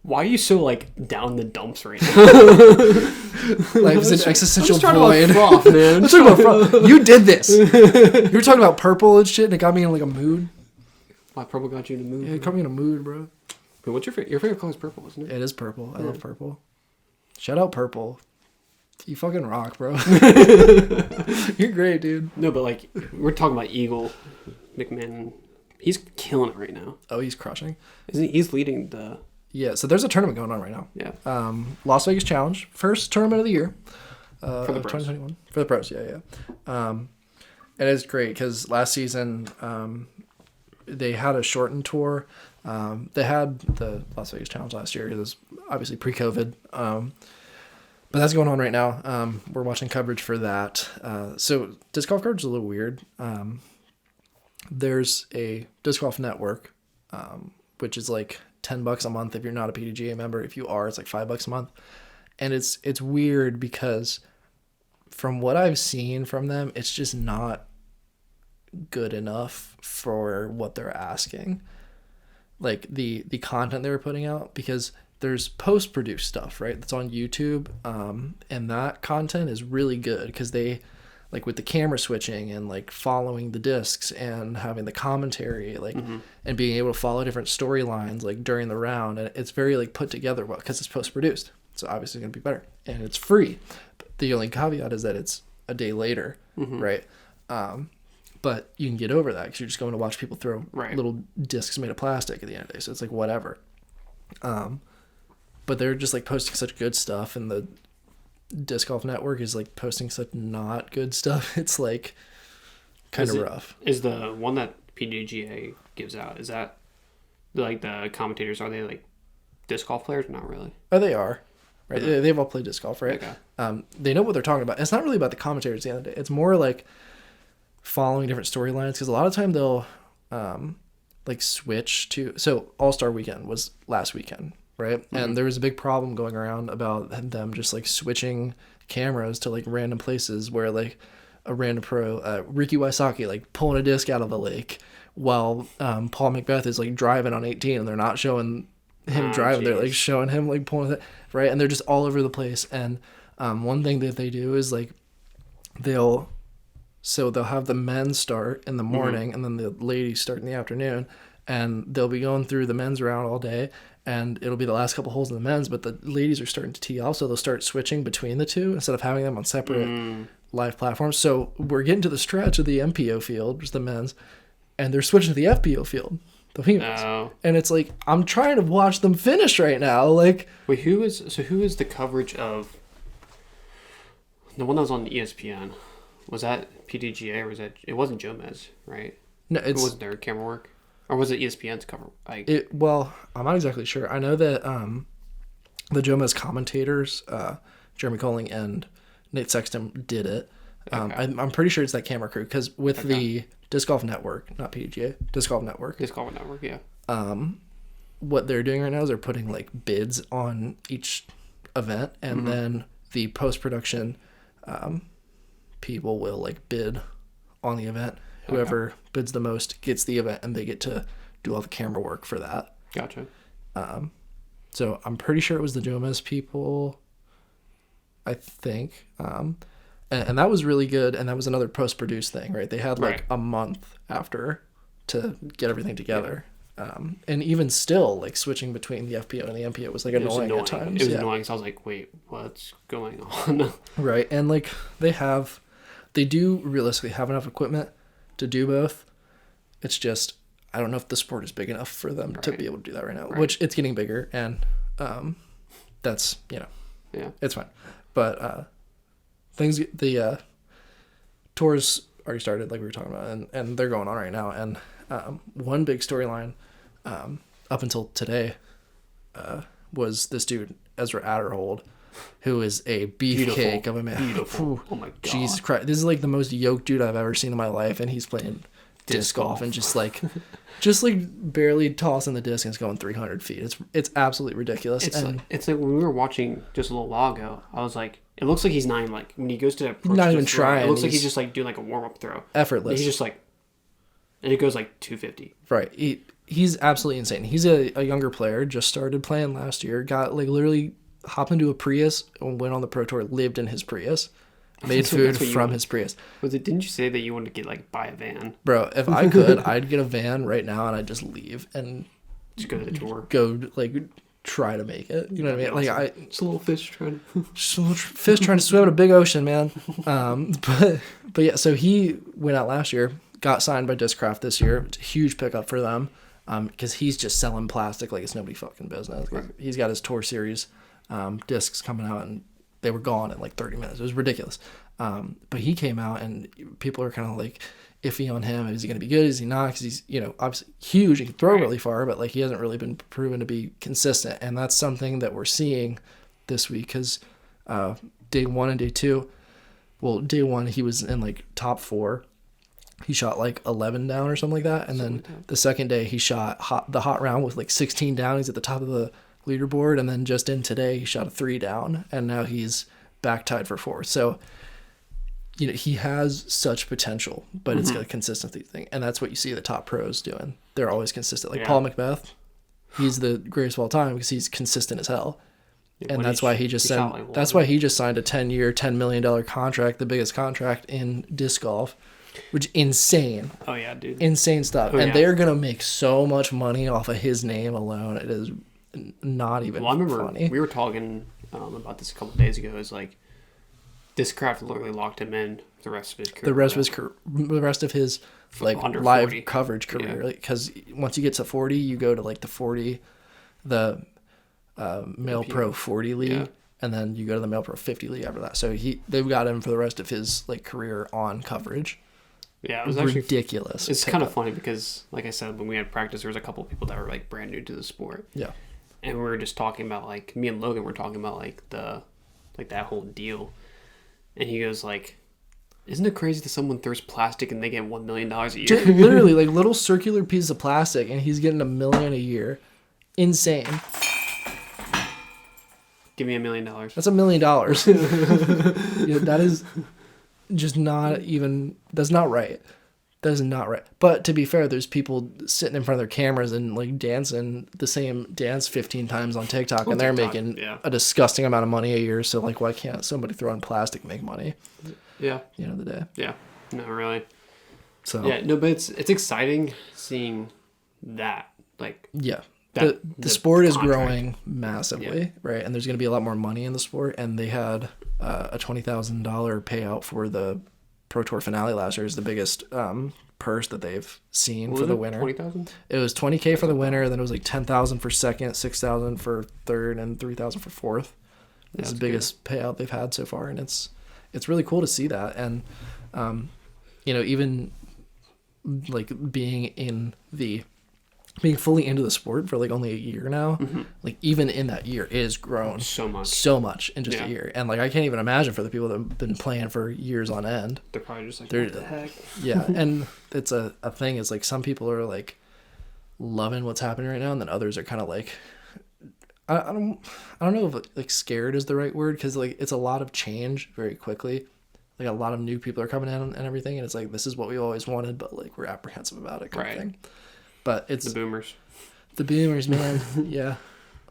S2: Why are you so, like, down the dumps right now?
S1: Life is an existential void.
S2: Froth, man.
S1: Let's talk about froth. You did this. You were talking about purple and shit, and it got me in, like, a mood.
S2: Why purple got you in a mood?
S1: Yeah, it got me in a mood, bro.
S2: But what's your favorite color is purple, isn't it?
S1: It is purple. I love purple. Shout out purple. You fucking rock, bro. You're great, dude.
S2: No, but, like, we're talking about Eagle McMahon. He's killing it right now.
S1: Oh, he's crushing.
S2: Isn't he? He's leading the...
S1: Yeah, so there's a tournament going on right now.
S2: Yeah.
S1: Las Vegas Challenge, first tournament of the year.
S2: For the pros.
S1: 2021. For the pros, yeah. And it's great because last season they had a shortened tour. They had the Las Vegas Challenge last year. It was obviously pre-COVID. But that's going on right now. We're watching coverage for that. So disc golf coverage is a little weird. There's a disc golf network, which is like $10 a month if you're not a PDGA member. If you are, it's like $5 a month. And it's weird because from what I've seen from them, it's just not good enough for what they're asking. Like the content they were putting out, because there's post-produced stuff, right? That's on YouTube. And that content is really good because they like with the camera switching and like following the discs and having the commentary, like, and being able to follow different storylines like during the round. And it's very like put together well because it's post-produced. So obviously it's going to be better and it's free. But the only caveat is that it's a day later, right? But you can get over that because you're just going to watch people throw little discs made of plastic at the end of the day. So it's like whatever. But they're just like posting such good stuff, and the Disc Golf Network is like posting such not good stuff. It's like kind of rough.
S2: Is the one that PDGA gives out, is that like the commentators, are they like disc golf players? Not really.
S1: Oh, they are. Right.
S2: Okay.
S1: They've all played disc golf, right?
S2: Okay.
S1: They know what they're talking about. It's not really about the commentators at the end of the day. It's more like following different storylines, because a lot of time they'll like switch to. So All-Star Weekend was last weekend, right? And there was a big problem going around about them just like switching cameras to like random places where like a random pro, Ricky Wysocki, like pulling a disc out of the lake while Paul McBeth is like driving on 18, and they're not showing him driving. Geez. They're like showing him like pulling it, right? And they're just all over the place. And one thing that they do is like they'll have the men start in the morning and then the ladies start in the afternoon, and they'll be going through the men's round all day, and it'll be the last couple holes in the men's, but the ladies are starting to tee off, so they'll start switching between the two instead of having them on separate live platforms. So we're getting to the stretch of the MPO field, just the men's, and they're switching to the FPO field, the females. Oh. And it's like, I'm trying to watch them finish right now. Like,
S2: wait, who is the coverage of the one that was on ESPN? Was that PDGA or was that, it wasn't Jomez, right?
S1: No,
S2: it wasn't their camera work, or was it ESPN's cover?
S1: Well, I'm not exactly sure. I know that the Jomez commentators, Jeremy Colling and Nate Sexton, did it. Okay. I'm pretty sure it's that camera crew, because with the Disc Golf Network, not PDGA, Disc Golf Network.
S2: Disc Golf Network, yeah.
S1: What they're doing right now is they're putting like bids on each event, and then the post-production people will like bid on the event. Whoever bids the most gets the event, and they get to do all the camera work for that.
S2: Gotcha.
S1: So I'm pretty sure it was the Jomez people, I think. And that was really good, and that was another post-produced thing, right? They had like a month after to get everything together. And even still, like switching between the FPO and the MPO was like annoying at times.
S2: It was annoying, because I was like, wait, what's going on?
S1: Right. And like they do realistically have enough equipment to do both. It's just, I don't know if the sport is big enough for them to be able to do that right now, which it's getting bigger, and that's, it's fine. But the tours already started, like we were talking about, and they're going on right now. And one big storyline up until today was this dude, Ezra Adderhold, who is a beefcake of a man.
S2: Beautiful. Oh my God.
S1: Jesus Christ. This is like the most yoked dude I've ever seen in my life, and he's playing disc golf and just like barely tossing the disc, and it's going 300 feet. It's absolutely ridiculous.
S2: It's like when we were watching just a little while ago, I was like, it looks like he's not even like, when he goes to approach,
S1: not even trying.
S2: It looks like he's just like doing like a warm-up throw.
S1: Effortless.
S2: And he's just like, and it goes like 250.
S1: Right. He's absolutely insane. He's a younger player, just started playing last year, got like literally hopped into a Prius and went on the Pro Tour, lived in his Prius, made food from his Prius.
S2: Didn't you say that you wanted to get like buy a van?
S1: Bro, if I could, I'd get a van right now, and I'd just leave and
S2: just go to the tour.
S1: Go like try to make it. You know what I mean?
S2: Awesome. Like just a little fish trying
S1: to swim in a big ocean, man. But yeah, so he went out last year, got signed by Discraft this year. It's a huge pickup for them, because he's just selling plastic like it's nobody fucking business. Like, he's got his Tour Series discs coming out, and they were gone in like 30 minutes. It was ridiculous. But he came out, and people are kind of like iffy on him. Is he going to be good? Is he not? Because he's, obviously huge. He can throw really far, but like he hasn't really been proven to be consistent. And that's something that we're seeing this week, because day one and day two, well, day one, he was in like top 4. He shot like 11 down or something like that. And then the second day he shot the hot round with like 16 down. He's at the top of the leaderboard. And then just in today, he shot a 3 down, and now he's back tied for 4th. So, he has such potential, but it's a consistency thing. And that's what you see the top pros doing. They're always consistent. Like Paul McBeth, he's the greatest of all time because he's consistent as hell. And that's why he just said, that's why he just signed a 10-year, $10 million contract, the biggest contract in disc golf, which insane.
S2: Oh yeah, dude.
S1: Insane stuff.
S2: Oh,
S1: and
S2: yeah.
S1: they're going to make so much money off of his name alone. It is not even
S2: Well, I remember
S1: funny.
S2: we were talking about this a couple of days ago. It's like Discraft literally locked him in the rest of his career.
S1: The rest of his like
S2: Under
S1: live
S2: 40.
S1: coverage career, because once you get to 40, you go to like the 40, the male pro 40 league, and then you go to the male pro 50 league after that. So they've got him for the rest of his like career on coverage.
S2: Yeah, it was actually
S1: ridiculous.
S2: It's kind of funny because, like I said, when we had practice, there was a couple of people that were like brand new to the sport.
S1: Yeah.
S2: And we were just talking about like me and Logan were talking about like that whole deal, and he goes like, "Isn't it crazy that someone throws plastic and they get $1 million a year?"
S1: Literally, like little circular pieces of plastic, and he's getting $1 million a year. Insane.
S2: Give me $1 million.
S1: That's $1 million. Yeah, that is just not even. That's not right. That is not right. But to be fair, there's people sitting in front of their cameras and like dancing the same dance 15 times on TikTok, and they're making a disgusting amount of money a year. So like, why can't somebody throw in plastic and make money?
S2: Yeah.
S1: At the end of the day.
S2: Yeah. No, really.
S1: So
S2: yeah, no, but it's exciting seeing that. Like,
S1: yeah.
S2: The
S1: sport is
S2: contract.
S1: growing massively, right? And there's going to be a lot more money in the sport. And they had a $20,000 payout for the Pro Tour finale last year. Is the biggest purse that they've seen for the winner.
S2: 20,000?
S1: It was $20K for the winner. Then it was like $10,000 for second, $6,000 for third, and $3,000 for fourth. It's the biggest payout they've had so far, and it's really cool to see that. And even like being fully into the sport for like only a year now, like even in that year, it has grown so much in just a year. And like I can't even imagine for the people that have been playing for years on end.
S2: They're probably just like, what the heck?
S1: Yeah, and it's a thing. It's like some people are like loving what's happening right now, and then others are kind of like, I don't know if like scared is the right word, because like it's a lot of change very quickly. Like a lot of new people are coming in and everything, and it's like this is what we always wanted, but like we're apprehensive about it, kind of thing. But it's the boomers, man. Yeah,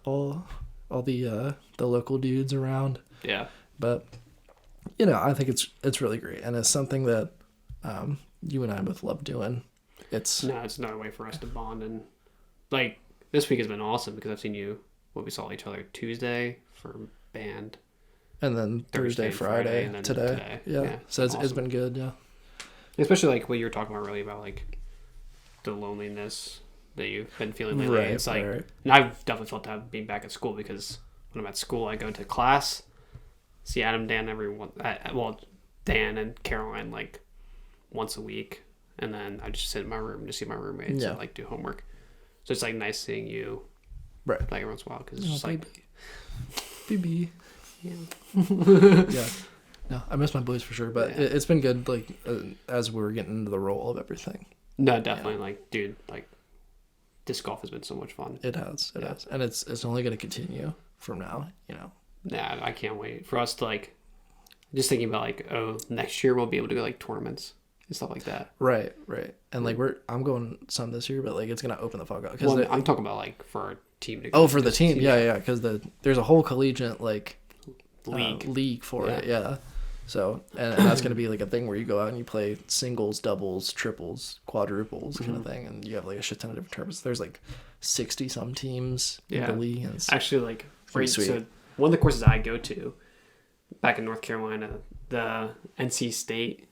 S1: all the local dudes around.
S2: Yeah,
S1: but I think it's really great, and it's something that you and I both love doing. It's
S2: another way for us to bond, and like this week has been awesome because I've seen you. We saw each other Tuesday for band,
S1: and then Thursday, Friday, and then today. Yeah. So it's been good. Yeah,
S2: especially like what you were talking about earlier about like the loneliness that you've been feeling lately.
S1: Right,
S2: it's like,
S1: right.
S2: And I've definitely felt that being back at school, because when I'm at school, I go to class, see Adam, Dan, Dan and Caroline like once a week, and then I just sit in my room to see my roommates and like do homework. So it's like nice seeing you,
S1: right?
S2: Like every once in a while, because it's just like,
S1: baby.
S2: Yeah.
S1: Yeah. No, I miss my boys for sure, but it's been good. Like as we're getting into the role of everything.
S2: No, definitely. Like, dude, like disc golf has been so much fun.
S1: It has, and it's only going to continue from now.
S2: Yeah, I can't wait for us to like. Just thinking about like, next year we'll be able to go like tournaments and stuff like that.
S1: Right. And like I'm going some this year, but like it's gonna open the fuck up.
S2: I'm talking about like for our team to go.
S1: Oh, for the team, yeah. Because there's a whole collegiate like league for it, yeah. So and that's gonna be like a thing where you go out and you play singles, doubles, triples, quadruples, kind of thing, and you have like a shit ton of different tournaments. There's like 60 some teams in the league. And it's
S2: actually like
S1: pretty sweet.
S2: So one of the courses I go to back in North Carolina, the NC State,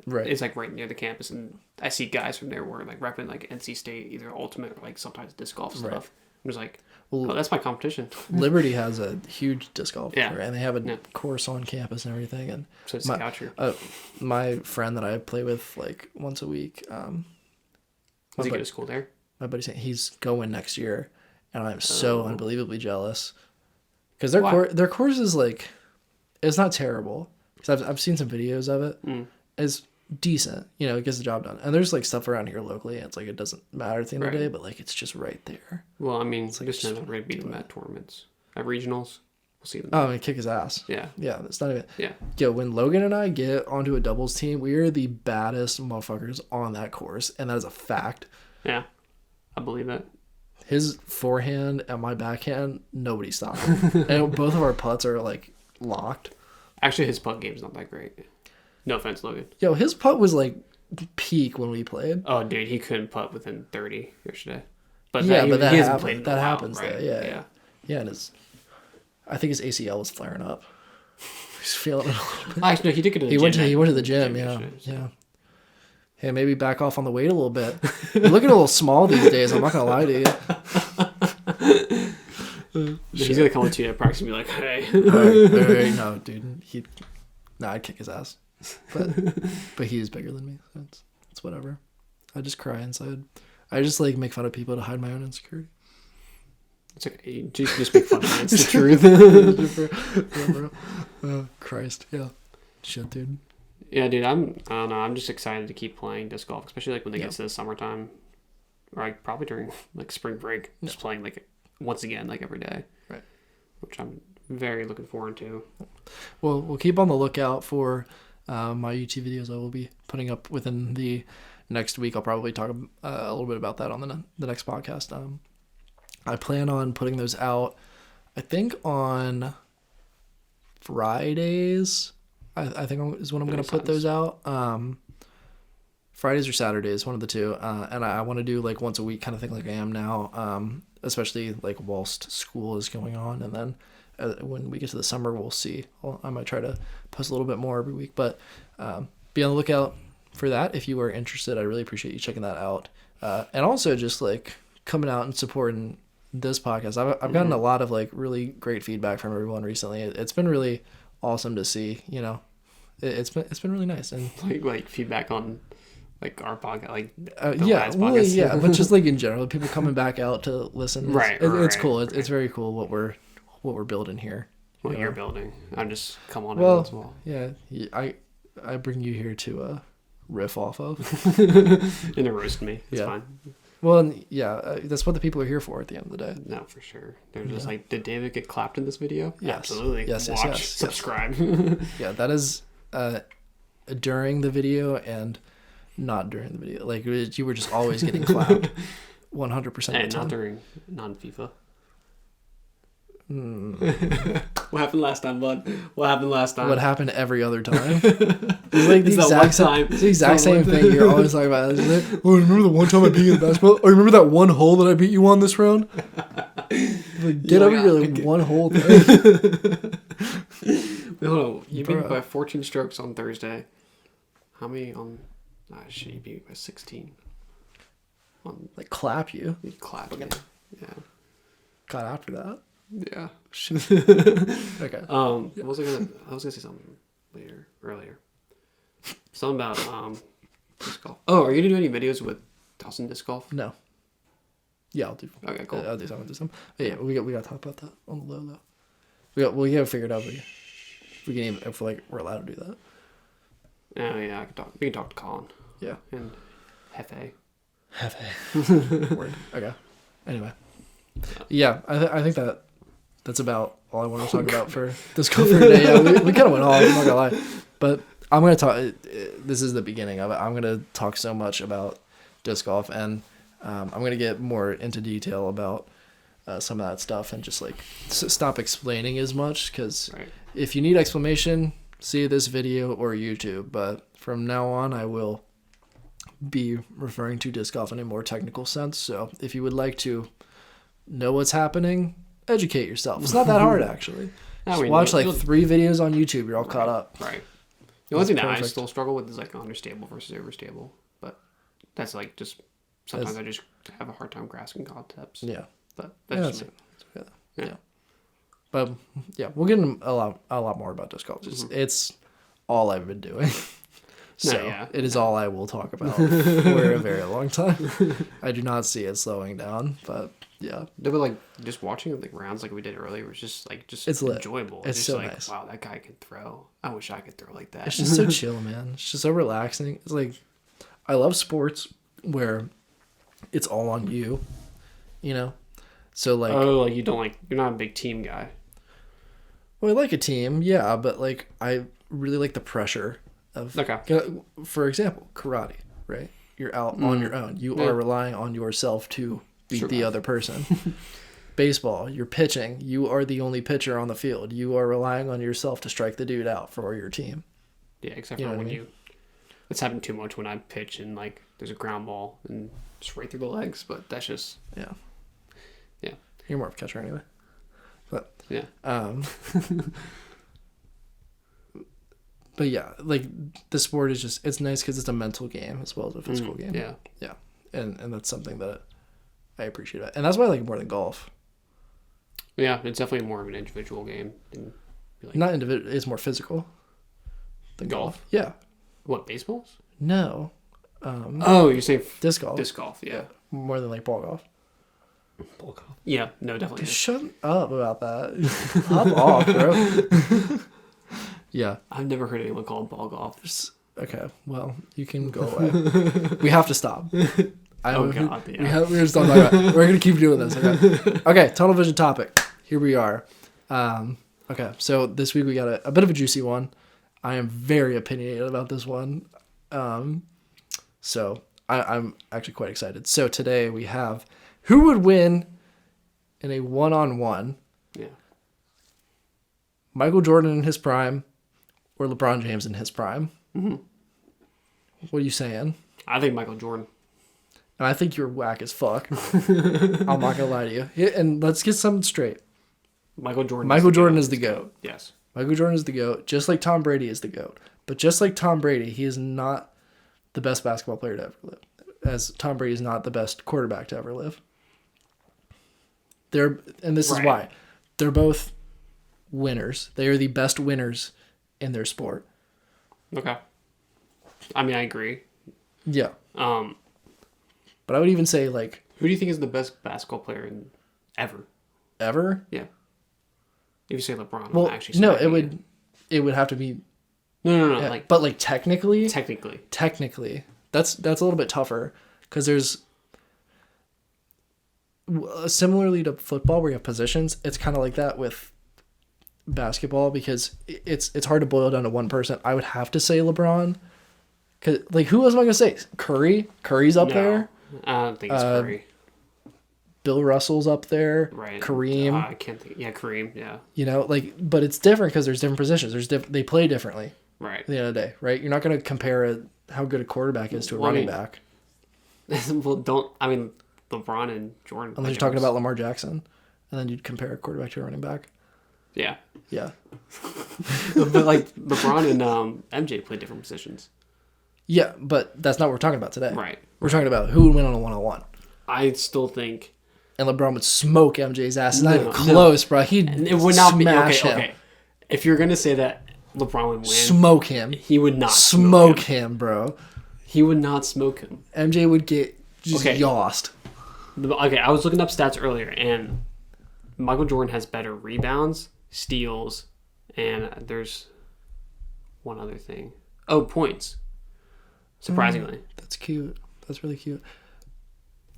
S2: is like right near the campus, and I see guys from there who are like repping like NC State, either ultimate or like sometimes disc golf stuff. I'm just like, that's my competition.
S1: Liberty has a huge disc golf course, and they have a course on campus and everything. And
S2: so it's out here.
S1: My friend that I play with like once a week.
S2: Does he go to school there?
S1: My buddy's saying he's going next year, and I'm so unbelievably jealous because their course is like, it's not terrible. Because I've seen some videos of it. It's decent, it gets the job done. And there's like stuff around here locally, and it's like it doesn't matter at the end of the day, but like it's just right there.
S2: Well, I mean, it's like just never going to beat them at tournaments, at regionals. We'll see them.
S1: Oh, and kick his ass.
S2: Yeah,
S1: it's not even.
S2: Yeah.
S1: Yo, when Logan and I get onto a doubles team, we are the baddest motherfuckers on that course, and that is a fact.
S2: Yeah, I believe that.
S1: his forehand and my backhand, nobody stopped him. And both of our putts are like locked.
S2: Actually, his putt game's not that great. No offense, Logan.
S1: Yo, his putt was like peak when we played.
S2: Oh, dude, he couldn't putt within 30 yesterday. But
S1: Yeah, but that
S2: he hasn't
S1: happens.
S2: played in a
S1: That
S2: while,
S1: happens,
S2: right?
S1: though. Yeah. Yeah, and I think his ACL was flaring up. He's feeling it a little bit.
S2: Actually, no, he did get to the
S1: He
S2: gym.
S1: went to the gym. Yeah,
S2: yesterday, so.
S1: yeah. Hey, maybe back off on the weight a little bit. You're looking a little small these days. I'm not gonna lie to you.
S2: He's gonna come to you at practice and be like, "Hey."
S1: All right, no, dude. I'd kick his ass. But he is bigger than me. So it's whatever. I just cry inside. I just like make fun of people to hide my own insecurity.
S2: It's okay. You just make fun of it. It's the truth.
S1: Christ, yeah. Shit, dude.
S2: Yeah, dude. I don't know. I'm just excited to keep playing disc golf, especially like when they get to the summertime, or like probably during like spring break. Just playing like once again, like every day.
S1: Right.
S2: Which I'm very looking forward to.
S1: Well, we'll keep on the lookout for my YouTube videos I will be putting up within the next week. I'll probably talk a little bit about that on the next podcast. I plan on putting those out, I think, on Fridays. I think is when I'm going to put those out. Fridays or Saturdays, one of the two. And I want to do like once a week kind of thing like I am now, especially like whilst school is going on. And then when we get to the summer, we'll see. I might try to post a little bit more every week. But be on the lookout for that if you are interested. I really appreciate you checking that out. And also just like coming out and supporting this podcast. I've gotten a lot of like really great feedback from everyone recently. It's been really awesome to see, you know. It's been really nice. And
S2: like feedback on like our podcast, like
S1: yeah, but just like in general, people coming back out to listen. It's cool. It's very cool what we're building here.
S2: What you're building. I'm just come on
S1: well,
S2: as well.
S1: Yeah, I bring you here to riff off of
S2: and to roast me. It's fine.
S1: Well, yeah, that's what the people are here for at the end of the day.
S2: No, for sure. They're just like, did David get clapped in this video?
S1: Yes.
S2: Absolutely.
S1: Yes,
S2: Watch, subscribe.
S1: Yeah, that is during the video and not during the video. Like, you were just always getting clapped 100% of the time.
S2: And not during non-FIFA. What happened last time, bud? What happened last time?
S1: What happened every other time? It's like the exact same thing you're always talking about. Like, oh, remember the one time I beat you in basketball? Oh, remember that one hole that I beat you on this round? Like, get over your like, one hole thing.
S2: Wait, hold on. You beat me by 14 strokes on Thursday. How many on... shit, you beat me by 16.
S1: Like, clap you?
S2: You clapped me. Yeah.
S1: Got after that?
S2: Yeah.
S1: Okay.
S2: What was I gonna say something earlier. Something about disc golf. Oh, are you gonna do any videos with Dawson disc golf?
S1: No. Yeah, I'll do.
S2: Okay, cool.
S1: I'll do some. But yeah, we got to talk about that on the low though. We got to figure it out. If we're allowed to do that.
S2: Oh yeah, we can talk to Colin.
S1: Yeah.
S2: And Hefe.
S1: Word. Okay. Anyway. Yeah, I think that's about all I want to talk about for disc golf for today. Yeah, we kind of went off, I'm not gonna lie. But I'm gonna talk. This is the beginning of it. I'm gonna talk so much about disc golf, and I'm gonna get more into detail about some of that stuff, and just like stop explaining as much. Because if you need explanation, see this video or YouTube. But from now on, I will be referring to disc golf in a more technical sense. So if you would like to know what's happening, educate yourself. It's not that hard, actually. Just watch like 3 videos on YouTube. You're all caught up.
S2: Right. The only thing that I still struggle with is like understable versus overstable. But that's like just sometimes I just have a hard time grasping concepts.
S1: Yeah.
S2: But that's
S1: yeah. But yeah, we'll get into a lot more about disc golf. It's all I've been doing. So it is all I will talk about for a very long time. I do not see it slowing down, but yeah.
S2: But like just watching like rounds like we did earlier was just it's enjoyable.
S1: It's
S2: just
S1: so
S2: like,
S1: nice.
S2: Wow, that guy can throw. I wish I could throw like that.
S1: It's just so chill, man. It's just so relaxing. It's like I love sports where it's all on you, you know? So like
S2: you're not a big team guy.
S1: Well, I like a team, yeah, but like I really like the pressure of for example, karate, right? You're out on your own. You are relying on yourself to beat the other person. Baseball, you're pitching. You are the only pitcher on the field. You are relying on yourself to strike the dude out for your team.
S2: Yeah, except for when it's happened too much when I pitch and like there's a ground ball and just right through the legs, but that's just
S1: yeah.
S2: Yeah.
S1: You're more of a catcher anyway. But
S2: yeah.
S1: But yeah, like the sport is just, it's nice because it's a mental game as well as a physical game.
S2: Yeah.
S1: Yeah. And that's something that I appreciate. And that's why I like it more than golf.
S2: Yeah, it's definitely more of an individual game. Than,
S1: like, not individual, it's more physical than golf. Yeah.
S2: What, baseballs?
S1: No.
S2: You're saying
S1: disc golf.
S2: Disc golf, yeah.
S1: More than like ball golf.
S2: Ball golf. Yeah, no, definitely.
S1: Shut up about that. Hop off, bro. Yeah.
S2: I've never heard anyone call it ball golf.
S1: Okay, well, you can go away. We have to stop.
S2: God, yeah.
S1: We're just talking about it. We're going to keep doing this. Okay, tunnel vision topic. Here we are. Okay, so this week we got a bit of a juicy one. I am very opinionated about this one. So I'm actually quite excited. So today we have who would win in a one-on-one?
S2: Yeah.
S1: Michael Jordan in his prime or LeBron James in his prime?
S2: Mm-hmm.
S1: What are you saying?
S2: I think Michael Jordan.
S1: And I think you're whack as fuck. I'm not going to lie to you. And let's get something straight.
S2: Michael Jordan
S1: is the GOAT.
S2: Yes.
S1: Michael Jordan is the GOAT, just like Tom Brady is the GOAT. But just like Tom Brady, he is not the best basketball player to ever live. As Tom Brady is not the best quarterback to ever live. This is why. They're both winners. They are the best winners in their sport.
S2: Okay. I mean, I agree.
S1: Yeah. But I would even say, like...
S2: Who do you think is the best basketball player ever?
S1: Ever?
S2: Yeah. If you say LeBron,
S1: well,
S2: I'm actually
S1: no, it would have to be...
S2: No.
S1: Yeah, but, like, technically...
S2: Technically.
S1: That's a little bit tougher. Because there's... Similarly to football, where you have positions, it's kind of like that with basketball, because it's hard to boil down to one person. I would have to say LeBron. Cause, like, who else am I going to say? Curry? Curry's up there.
S2: I don't think it's Curry.
S1: Bill Russell's up there.
S2: Right.
S1: Kareem.
S2: I can't think. Yeah, Kareem, yeah.
S1: You know, like, but it's different because there's different positions. They play differently.
S2: Right.
S1: At the end of the day, right? You're not going to compare how good a quarterback is to a running back.
S2: LeBron and Jordan.
S1: Unless you're talking about Lamar Jackson. And then you'd compare a quarterback to a running back.
S2: Yeah.
S1: Yeah.
S2: But, like, LeBron and MJ play different positions.
S1: Yeah, but that's not what we're talking about today.
S2: Right.
S1: We're talking about who would win on a one-on-one.
S2: I still think...
S1: And LeBron would smoke MJ's ass. It's not even close, bro.
S2: It would not be... Okay. If you're going to say that LeBron would win...
S1: Smoke him.
S2: He would not
S1: smoke him, bro.
S2: He would not smoke him.
S1: MJ would get just yossed.
S2: Okay, I was looking up stats earlier, and Michael Jordan has better rebounds, steals, and there's one other thing. Oh, points. Surprisingly.
S1: That's cute. That's really cute.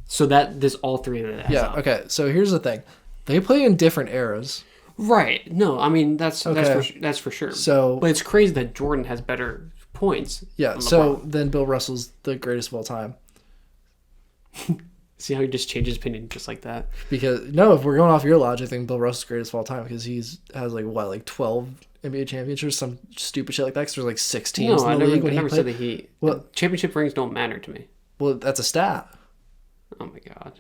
S2: So there's all three of that.
S1: Yeah, okay. So here's the thing. They play in different eras.
S2: Right. No, I mean, that's for sure.
S1: So,
S2: but it's crazy that Jordan has better points.
S1: Yeah, so then Bill Russell's the greatest of all time.
S2: See how he just changed his opinion just like that?
S1: Because, no, if we're going off your logic, I think Bill Russell's greatest of all time because has 12 NBA championships, some stupid shit like that, because there's 6 teams in the league.
S2: I never said that championship rings don't matter to me.
S1: Well, that's a stat.
S2: Oh my God.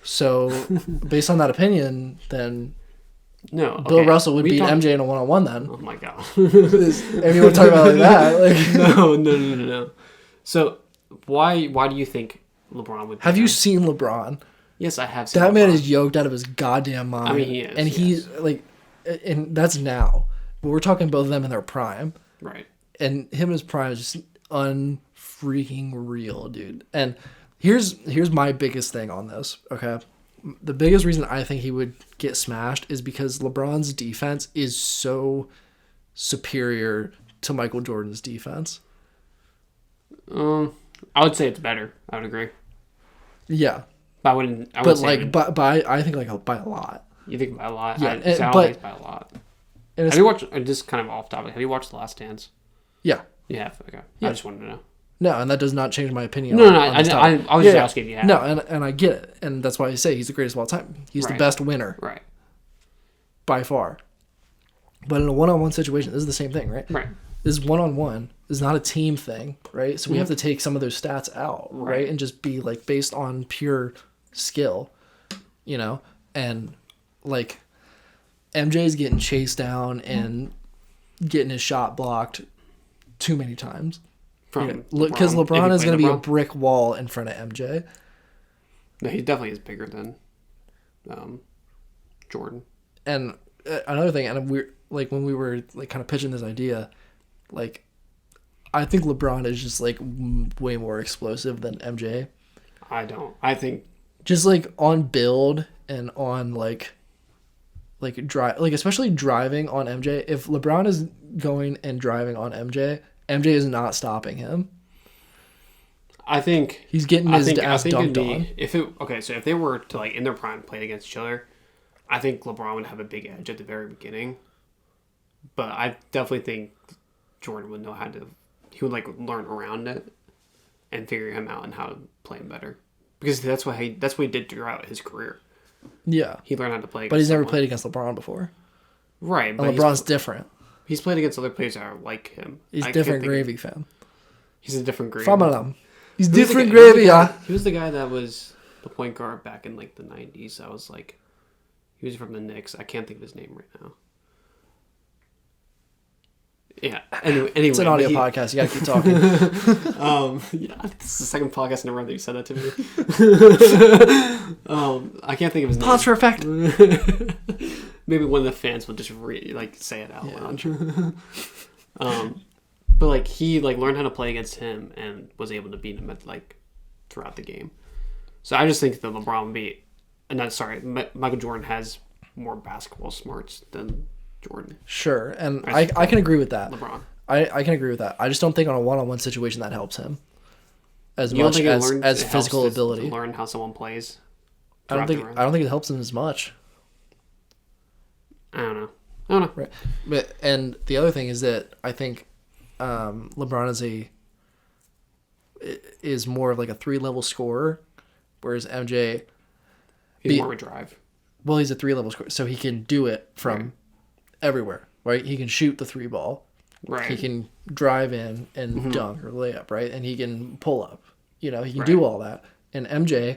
S1: So, based on that opinion, then...
S2: No, okay.
S1: Bill Russell would beat MJ in a one-on-one then.
S2: Oh my God.
S1: If you want to talk about it like that.
S2: No. So, why do you think LeBron would...
S1: Have you seen LeBron?
S2: Yes, I have seen
S1: That
S2: LeBron.
S1: man is yoked out of his goddamn mind.
S2: I mean, he is.
S1: And he's, and that's now. But we're talking both of them in their prime.
S2: Right.
S1: And him in his prime is just unfreaking real, dude. And here's my biggest thing on this, okay? The biggest reason I think he would get smashed is because LeBron's defense is so superior to Michael Jordan's defense.
S2: I would say it's better. I would agree.
S1: Yeah.
S2: But I wouldn't
S1: by I think by a lot.
S2: You think by a lot?
S1: Yeah.
S2: By a lot. Have you watched, just kind of off topic, have you watched The Last Dance?
S1: Yeah.
S2: You have? Okay.
S1: Yeah.
S2: I just wanted to know.
S1: No, and that does not change my opinion.
S2: No,
S1: on this topic.
S2: I was just asking if you have.
S1: No, and I get it, and that's why I say he's the greatest of all time. He's the best winner,
S2: right,
S1: by far. But in a one-on-one situation, this is the same thing, right?
S2: Right.
S1: This is one-on-one. This is not a team thing, right? So we have to take some of those stats out, right? And just be like based on pure skill, you know? And like MJ's getting chased down and getting his shot blocked too many times. Because LeBron is going to be a brick wall in front of MJ.
S2: No, he definitely is bigger than Jordan.
S1: And another thing, and we're like when we were like kind of pitching this idea, like I think LeBron is just like way more explosive than MJ.
S2: I don't. I think
S1: just like on build and on like drive, like especially driving on MJ. If LeBron is going and driving on MJ, MJ is not stopping him.
S2: I think
S1: he's getting his ass dunked on.
S2: So if they were to like in their prime play against each other, I think LeBron would have a big edge at the very beginning. But I definitely think Jordan would know how to. He would like learn around it and figure him out and how to play him better, because that's what he did throughout his career.
S1: Yeah,
S2: he learned how to play.
S1: But he's never played against LeBron before.
S2: Right, but
S1: LeBron's different.
S2: He's played against other players that are like him.
S1: He's different gravy, fam.
S2: He's a different gravy.
S1: He's different gravy, yeah.
S2: He was the guy that was the point guard back in like the 90s. I was like, he was from the Knicks. I can't think of his name right now. Yeah. Anyway,
S1: it's an audio podcast. You gotta keep talking.
S2: Yeah, this is the second podcast in a row that you said that to me. I can't think of his name.
S1: Pause for effect.
S2: Maybe one of the fans will just say it out loud. But like he like learned how to play against him and was able to beat him at like throughout the game. So I just think that Michael Jordan has more basketball smarts than Jordan.
S1: Sure, and I can agree with that.
S2: LeBron.
S1: I can agree with that. I just don't think on a one-on-one situation that helps him as
S2: you
S1: much as physical ability.
S2: To learn how someone plays.
S1: I don't think it helps him as much.
S2: I don't know.
S1: Right. But and the other thing is that I think LeBron is more of like a 3-level scorer, whereas MJ
S2: he's more of a drive.
S1: Well, he's a 3-level scorer, so he can do it from everywhere, right? He can shoot the 3 ball.
S2: Right.
S1: He can drive in and dunk or lay up, right? And he can pull up. You know, he can do all that. And MJ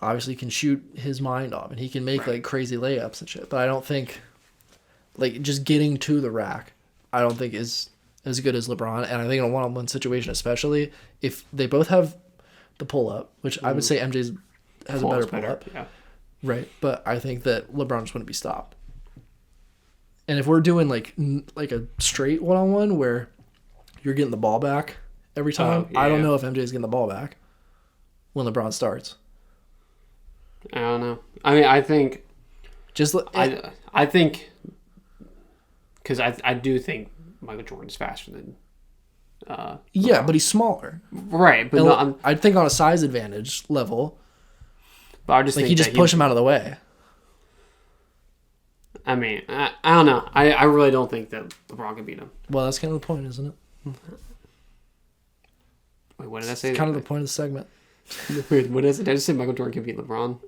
S1: obviously can shoot his mind off and he can make like crazy layups and shit. But I don't think like just getting to the rack, I don't think is as good as LeBron. And I think in a one-on-one situation, especially if they both have the pull up, which I would say MJ has a better pull up.
S2: Yeah.
S1: Right. But I think that LeBron just wouldn't be stopped. And if we're doing like a straight one-on-one where you're getting the ball back every time, I don't know if MJ's getting the ball back when LeBron starts.
S2: I don't know. I mean, I think I think because I do think Michael Jordan's faster than
S1: but he's smaller.
S2: Right, but
S1: I think on a size advantage level.
S2: But I just
S1: like
S2: think
S1: he just push him out of the way.
S2: I mean, I don't know. I really don't think that LeBron can beat him.
S1: Well, that's kind of the point, isn't it?
S2: Wait, what did I say?
S1: It's kind of the point of the segment.
S2: Wait, what is it? Did I just say Michael Jordan can beat LeBron?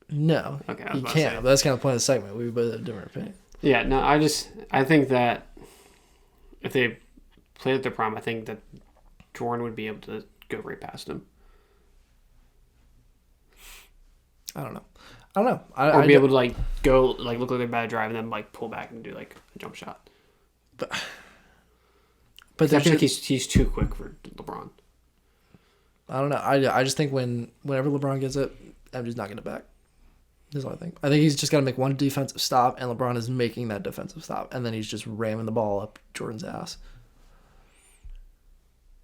S1: No.
S2: Okay,
S1: you can't. But that's kind of the point of the segment. We both have a different opinion.
S2: Yeah, no, I think that if they played at their prime, I think that Jordan would be able to go right past him.
S1: I don't know.
S2: Or be able to like go like look like they're about to drive and then like pull back and do like a jump shot. But I feel like he's too quick for LeBron.
S1: I don't know. I just think whenever LeBron gets it, MJ's not getting it back. That's all I think. I think he's just got to make one defensive stop, and LeBron is making that defensive stop, and then he's just ramming the ball up Jordan's ass.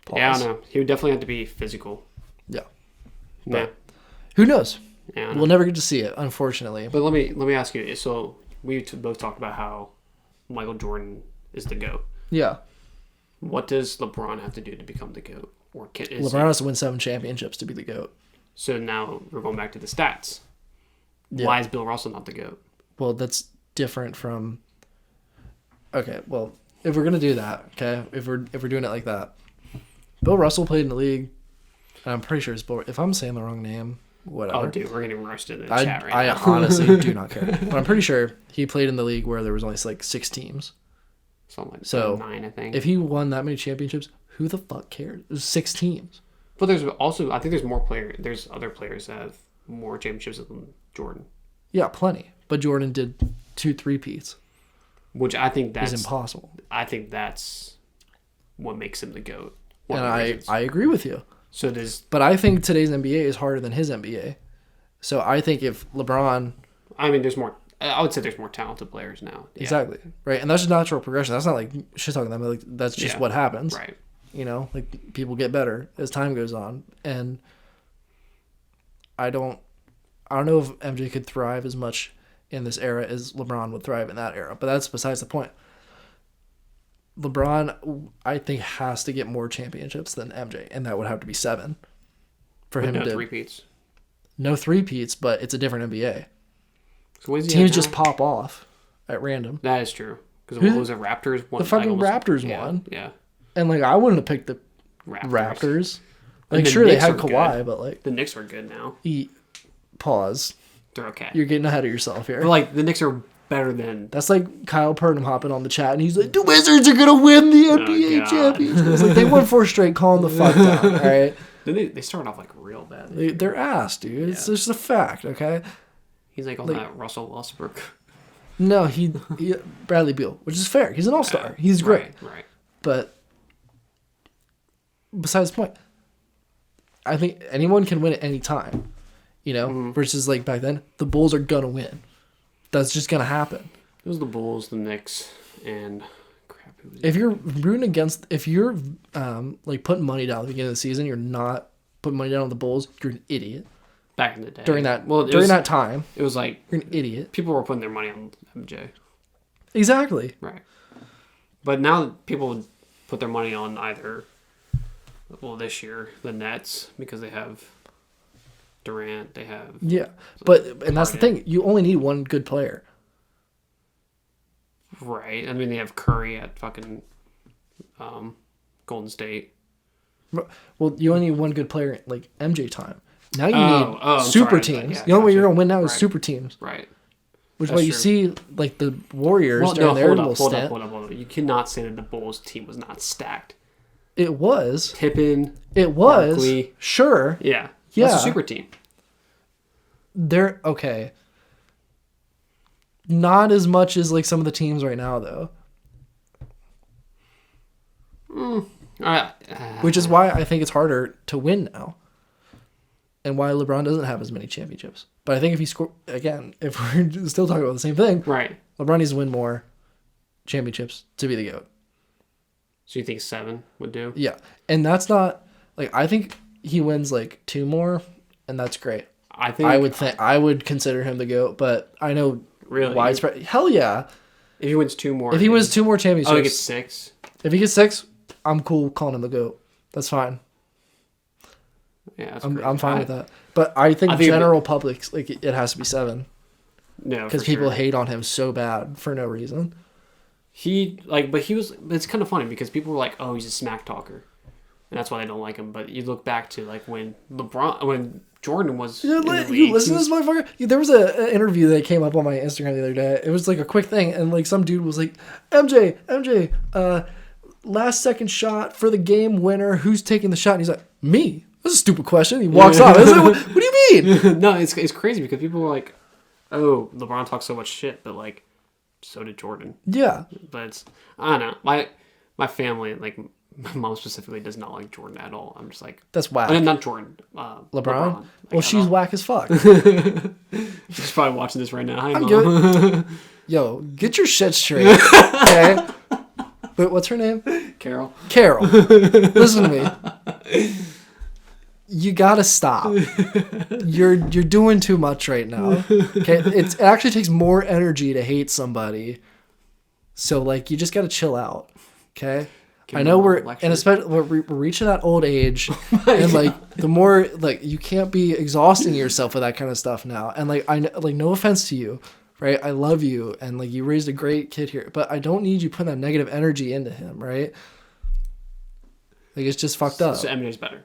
S2: Pause. Yeah, I don't know. He would definitely have to be physical.
S1: Yeah.
S2: But
S1: who knows?
S2: Yeah,
S1: we'll never get to see it, unfortunately.
S2: But let me ask you. So we both talked about how Michael Jordan is the GOAT.
S1: Yeah.
S2: What does LeBron have to do to become the GOAT?
S1: LeBron has to win 7 championships to be the GOAT.
S2: So now we're going back to the stats.
S1: Yeah.
S2: Why is Bill Russell not the GOAT?
S1: Well, that's different from. Okay, well, if we're gonna do that, okay, if we're doing it like that, Bill Russell played in the league. And I'm pretty sure it's Bill. If I'm saying the wrong name, whatever.
S2: Oh, dude, we're getting roasted in the chat right now.
S1: I honestly do not care. But I'm pretty sure he played in the league where there was only like 6 teams.
S2: Something like
S1: So
S2: 9, I think.
S1: If he won that many championships, who the fuck cares? There's 6 teams.
S2: But there's also, I think there's more players. There's other players that have more championships than Jordan.
S1: Yeah, plenty. But Jordan did 2 3-peats.
S2: Which I think that's
S1: impossible.
S2: I think that's what makes him the GOAT.
S1: And I agree with you.
S2: But
S1: I think today's NBA is harder than his NBA. So I think if LeBron...
S2: I mean, there's more... I would say there's more talented players now. Yeah.
S1: Exactly. Right. And that's just natural progression. That's not like shit talking them. Like, that's just what happens.
S2: Right.
S1: You know, like people get better as time goes on. And I don't know if MJ could thrive as much in this era as LeBron would thrive in that era. But that's besides the point. LeBron, I think, has to get more championships than MJ, and that would have to be 7 for him to.
S2: No three-peats.
S1: No three-peats, but it's a different NBA.
S2: So what is he
S1: Teams just pop off at random.
S2: That is true. Because what was it? Raptors won.
S1: The fucking Raptors won.
S2: Yeah.
S1: And like I wouldn't have picked the Raptors. Like
S2: the
S1: sure
S2: Knicks
S1: they had
S2: are
S1: Kawhi,
S2: good.
S1: but like
S2: the Knicks are good now.
S1: Pause.
S2: They're okay.
S1: You're getting ahead of yourself here.
S2: But like the Knicks are better than.
S1: That's like Kyle Purdom hopping on the chat and he's like, the Wizards are gonna win the NBA championship. It's like they won 4 straight. Calm the fuck down. All right.
S2: Then they started off like real bad.
S1: They're ass, dude. It's just a fact. Okay.
S2: He's like on that Russell Westbrook.
S1: No, he Bradley Beal, which is fair. He's an all-star. He's great.
S2: Right.
S1: But besides the point, I think anyone can win at any time. You know, versus like back then, the Bulls are gonna win. That's just gonna happen.
S2: It was the Bulls, the Knicks, and crap. Who was
S1: if you're rooting against, if you're like putting money down at the beginning of the season, you're not putting money down on the Bulls. You're an idiot.
S2: Back in the day,
S1: during that time,
S2: it was like
S1: you're an idiot.
S2: People were putting their money on MJ.
S1: Exactly.
S2: Right. But now people would put their money on either. Well, this year the Nets because they have Durant. They have
S1: and that's the thing. You only need one good player.
S2: Right. I mean, they have Curry at fucking Golden State.
S1: Well, you only need one good player like MJ time. Now you need super teams.
S2: Yeah,
S1: the only way you're going to win now is super teams.
S2: Right.
S1: Which is why you see like the Warriors during their little stint.
S2: Hold up. You cannot say that the Bulls team was not stacked.
S1: It was.
S2: Pippen.
S1: It was.
S2: Barkley.
S1: Sure.
S2: Yeah.
S1: Yeah.
S2: That's a super team.
S1: They're okay. Not as much as like some of the teams right now though. Which is why I think it's harder to win now. And why LeBron doesn't have as many championships. But I think if he score again, if we're still talking about the same thing,
S2: right?
S1: LeBron needs to win more championships to be the GOAT.
S2: So you think 7 would do?
S1: Yeah, and that's not like I think he wins like 2 more, and that's great. I would consider him the GOAT, but I know
S2: really
S1: widespread. Hell yeah!
S2: If he wins 2 more,
S1: if he wins 2 more championships,
S2: he gets 6.
S1: If he gets 6, I'm cool calling him the GOAT. That's fine.
S2: Yeah,
S1: I'm fine with that. But I think general public, like it has to be 7.
S2: No,
S1: because people hate on him so bad for no reason.
S2: But it's kind of funny because people were like, "Oh, he's a smack talker," and that's why they don't like him. But you look back to like when Jordan was in the league,
S1: you listen to this motherfucker. There was an interview that came up on my Instagram the other day. It was like a quick thing, and like some dude was like, "MJ, last second shot for the game winner. Who's taking the shot?" And he's like, "Me." That's a stupid question. He walks off. I was like, what do you mean?
S2: No, it's crazy because people were like, "Oh, LeBron talks so much shit," but like, so did Jordan. Yeah. But I don't know. My family, like my mom specifically, does not like Jordan at all. I'm just like,
S1: that's whack.
S2: Not Jordan. LeBron.
S1: Like, well, she's whack as fuck.
S2: She's probably watching this right now. Hi, Mom.
S1: Yo, get your shit straight. Okay. But what's her name?
S2: Carol.
S1: Listen to me. You gotta stop. You're doing too much right now. Okay, it actually takes more energy to hate somebody. So like, you just gotta chill out. Okay, I know especially we're reaching that old age, and like the more like you can't be exhausting yourself with that kind of stuff now. And like no offense to you, right? I love you, and like you raised a great kid here, but I don't need you putting that negative energy into him, right? Like, it's just fucked up.
S2: So Eminem's better.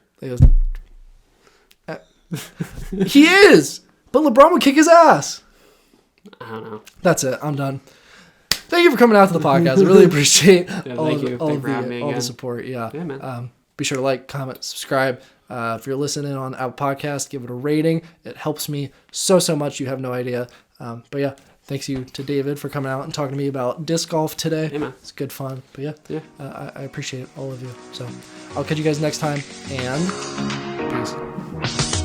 S1: He is! But LeBron would kick his ass.
S2: I don't know.
S1: That's it. I'm done. Thank you for coming out to the podcast. I really appreciate all the support. Yeah.
S2: Yeah, man.
S1: Be sure to like, comment, subscribe. If you're listening on Apple Podcast, give it a rating. It helps me so much. You have no idea. But yeah, thanks you to David for coming out and talking to me about disc golf today.
S2: Yeah, man.
S1: It's good fun. But
S2: Yeah.
S1: I appreciate all of you. So I'll catch you guys next time, and peace.